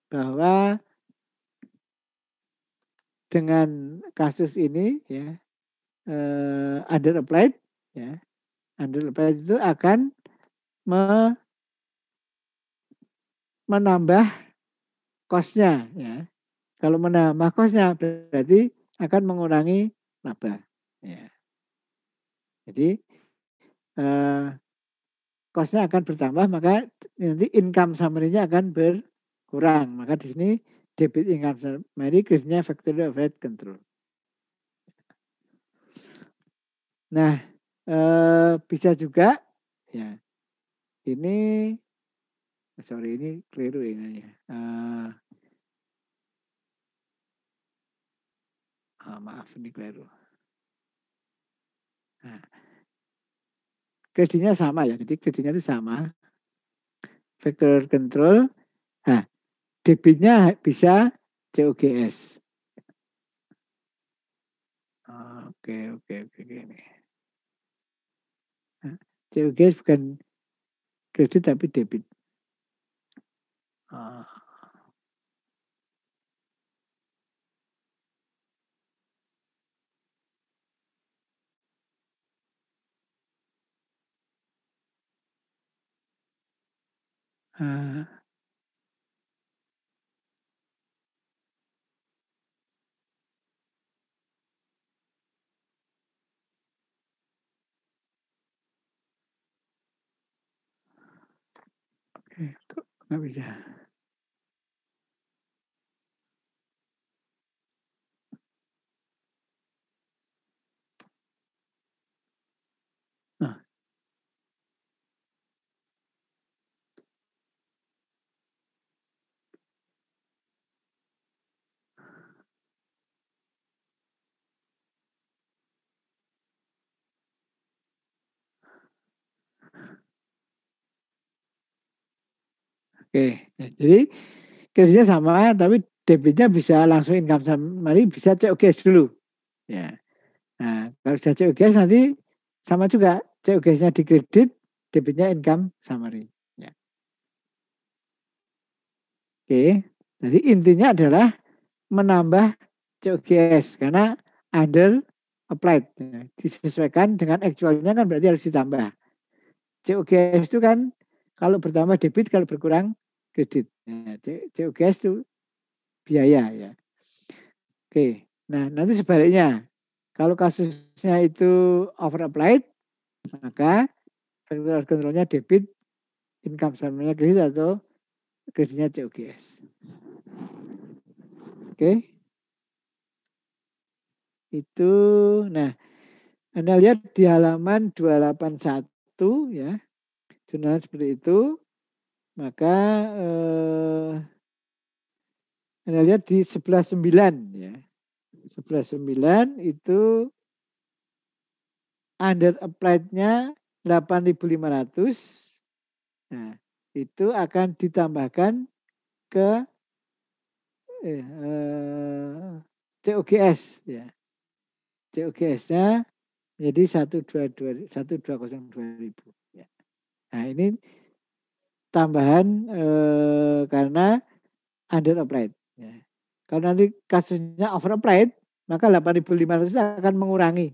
bahwa dengan kasus ini ya under applied ya, under applied itu akan menambah cost-nya ya. Kalau menambah cost-nya berarti akan mengurangi laba ya. Jadi cost-nya akan bertambah, maka nanti income summary-nya akan berkurang. Maka di sini debit income summary, kreditnya factory overhead control. Nah, bisa juga ya. Ini sorry ini keliru ini ya. Maaf ini keliru. Nah, kreditnya sama ya. Jadi kreditnya itu sama. Factor control. Nah, debitnya bisa COGS. Oke. Nah, COGS bukan kredit tapi debit. Oke, kok nggak bisa. Oke, nah, jadi kreditnya sama, tapi debitnya bisa langsung income summary, bisa COGS dulu. Ya. Nah, kalau sudah COGS nanti sama juga, COGS-nya di kredit, debitnya income summary. Ya. Oke, jadi intinya adalah menambah COGS karena under applied. Ya. Disesuaikan dengan actualnya kan berarti harus ditambah. COGS itu kan kalau bertambah debit, kalau berkurang kredit. Ya, COGS itu biaya ya. Oke, nah nanti sebaliknya. Kalau kasusnya itu over applied, maka factor controlnya debit, income summary-nya kredit atau kreditnya COGS. Oke. Itu, nah Anda lihat di halaman 281 ya, jurnal seperti itu, maka Anda lihat di 11.9 ya. 11.9 itu under applied-nya 8.500. Nah, itu akan ditambahkan ke COGS ya. COGS-nya jadi 120.000 ya. Nah, ini tambahan karena under applied ya. Kalau nanti kasusnya over applied, maka 8.500 akan mengurangi.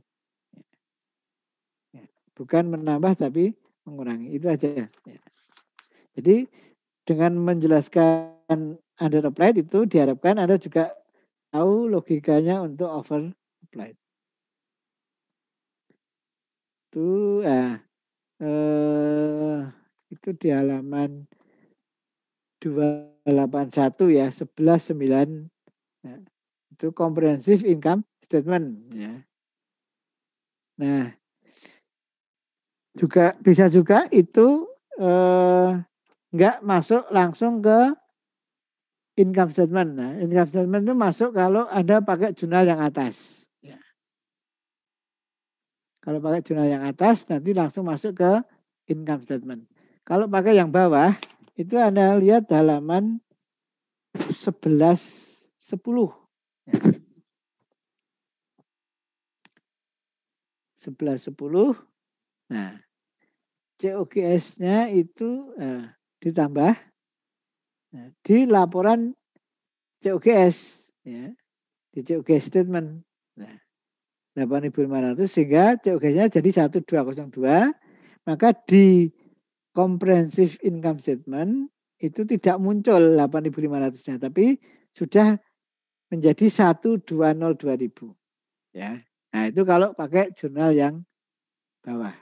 Bukan menambah tapi mengurangi. Itu aja ya. Jadi dengan menjelaskan under applied itu diharapkan Anda juga tahu logikanya untuk over applied. Itu itu di halaman 281 ya, 11.9 ya. Itu comprehensive income statement ya. Nah, juga bisa juga itu enggak masuk langsung ke income statement. Nah, income statement itu masuk kalau Anda pakai jurnal yang atas. Ya. Kalau pakai jurnal yang atas, nanti langsung masuk ke income statement. Kalau pakai yang bawah, itu Anda lihat halaman 11.10. Ya. 11.10. Nah, COGS-nya itu ditambah di laporan COGS ya, di COGS statement. Nah, 8.500 sehingga COGS-nya jadi 1202, maka di comprehensive income statement itu tidak muncul 8.500-nya, tapi sudah menjadi 1.202.000 ya. Nah, itu kalau pakai jurnal yang bawah.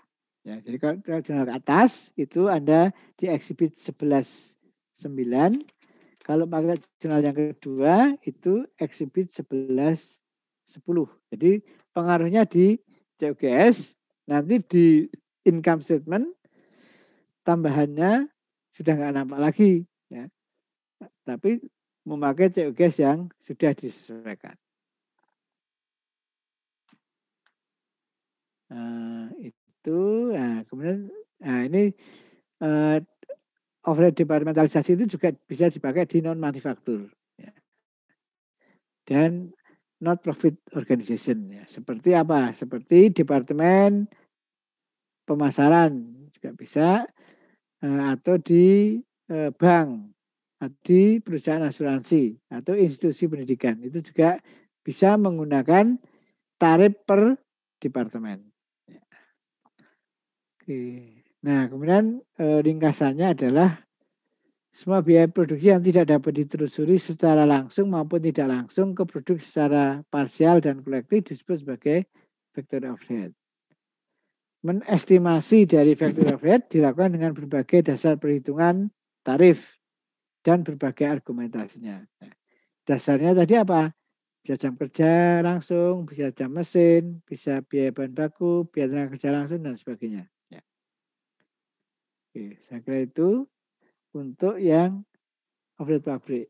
Ya, jadi kalau jurnal ke atas itu Anda di exhibit 11.9. Kalau pakai jurnal yang kedua itu exhibit 11.10. Jadi pengaruhnya di COGS, nanti di income statement tambahannya sudah nggak nampak lagi ya. Tapi memakai COGS yang sudah disesuaikan. Kemudian ini overhead departementalisasi itu juga bisa dipakai di non manufaktur ya. Dan not profit organization ya. Seperti apa? Seperti departemen pemasaran juga bisa, atau di bank, atau di perusahaan asuransi atau institusi pendidikan, itu juga bisa menggunakan tarif per departemen. Oke. Nah, kemudian ringkasannya adalah semua biaya produksi yang tidak dapat ditelusuri secara langsung maupun tidak langsung ke produk secara parsial dan kolektif disebut sebagai factory overhead. Menestimasi dari factory overhead dilakukan dengan berbagai dasar perhitungan tarif dan berbagai argumentasinya. Nah, dasarnya tadi apa? Bisa jam kerja langsung, bisa jam mesin, bisa biaya bahan baku, biaya tenaga kerja langsung, dan sebagainya. Ya. Oke, saya kira itu untuk yang overhead pabrik.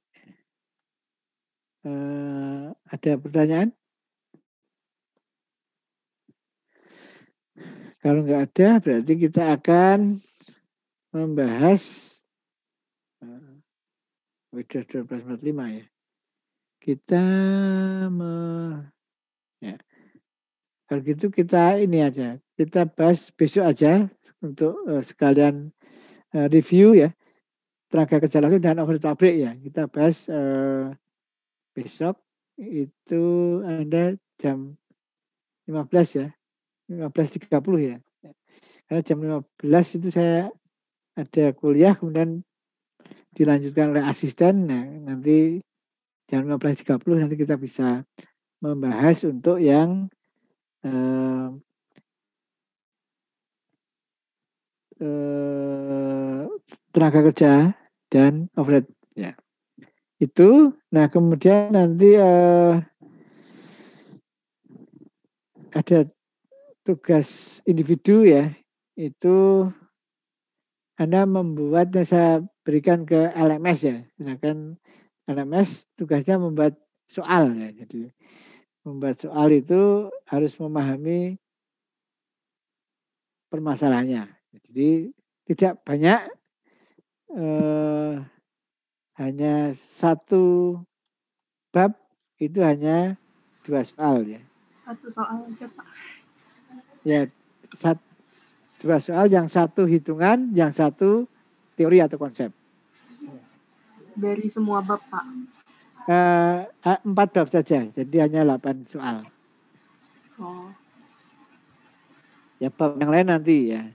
Ada pertanyaan? Kalau nggak ada, berarti kita akan membahas sudah 12.45 ya. Kita ya. Kalau gitu kita ini aja, kita bahas besok aja untuk sekalian review ya, tenaga kerja langsung dan overhead pabrik ya. Kita bahas besok itu Anda jam 15 ya, 15.30 ya. Karena jam 15 itu saya ada kuliah, kemudian dilanjutkan oleh asisten. Nah, nanti jam 15.30 nanti kita bisa membahas untuk yang tenaga kerja dan overhead ya. Itu, nah kemudian nanti ada tugas individu ya, itu Anda membuat, saya berikan ke LMS ya, sedangkan LMS tugasnya membuat soal ya. Jadi membuat soal itu harus memahami permasalahannya. Jadi tidak banyak, hanya satu bab itu hanya 2 soal ya. Satu soal aja, Pak. Ya, 2 soal, yang satu hitungan, yang satu teori atau konsep. Dari semua bab, Pak. 4 bab saja, jadi hanya 8 soal. Oh, Ya, bab yang lain nanti ya,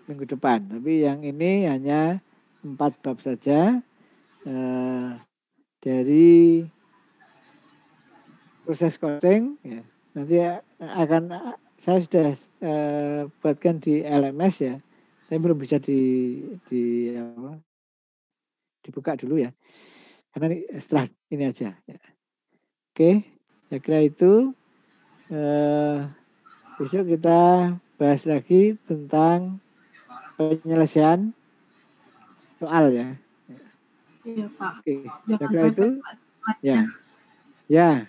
minggu depan. Tapi yang ini hanya 4 bab saja. Dari proses coding ya, nanti akan saya sudah buatkan di LMS ya, tapi belum bisa dibuka dulu ya, karena setelah ini aja ya. Oke, saya kira itu. Besok kita bahas lagi tentang penyelesaian soal ya. iya, Pak. Oke, saya Jangan kira itu. repot, Ya, ya.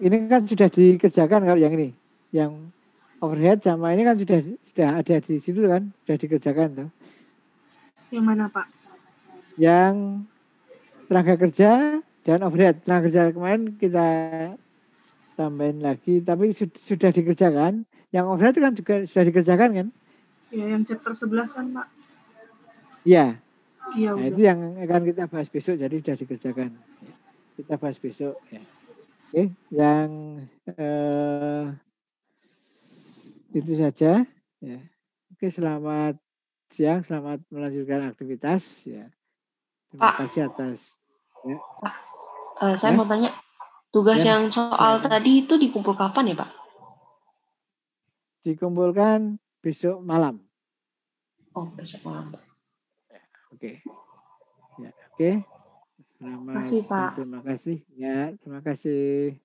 Ini kan sudah dikerjakan kalau yang ini, yang overhead sama ini kan sudah ada di situ kan, sudah dikerjakan tuh. Yang mana, Pak? Yang tenaga kerja dan overhead. Tenaga kerja kemarin kita tambahin lagi, tapi sudah dikerjakan. Yang overhead kan juga sudah dikerjakan kan? Ya, yang chapter 11 kan, Pak? Iya. Iya, Nah, udah. itu yang akan kita bahas besok, jadi sudah dikerjakan. Kita bahas besok ya. Oke, yang itu saja ya. Oke, selamat siang, selamat melanjutkan aktivitas ya. Terima Pak, kasih atas ya. Saya Ya. mau tanya, tugas Ya, yang soal silakan. tadi itu dikumpul kapan ya, Pak? Dikumpulkan besok malam. Oh, besok malam, Pak. Oke. Ya, oke. Selamat Makasih, Pak. dan terima kasih. Ya, terima kasih.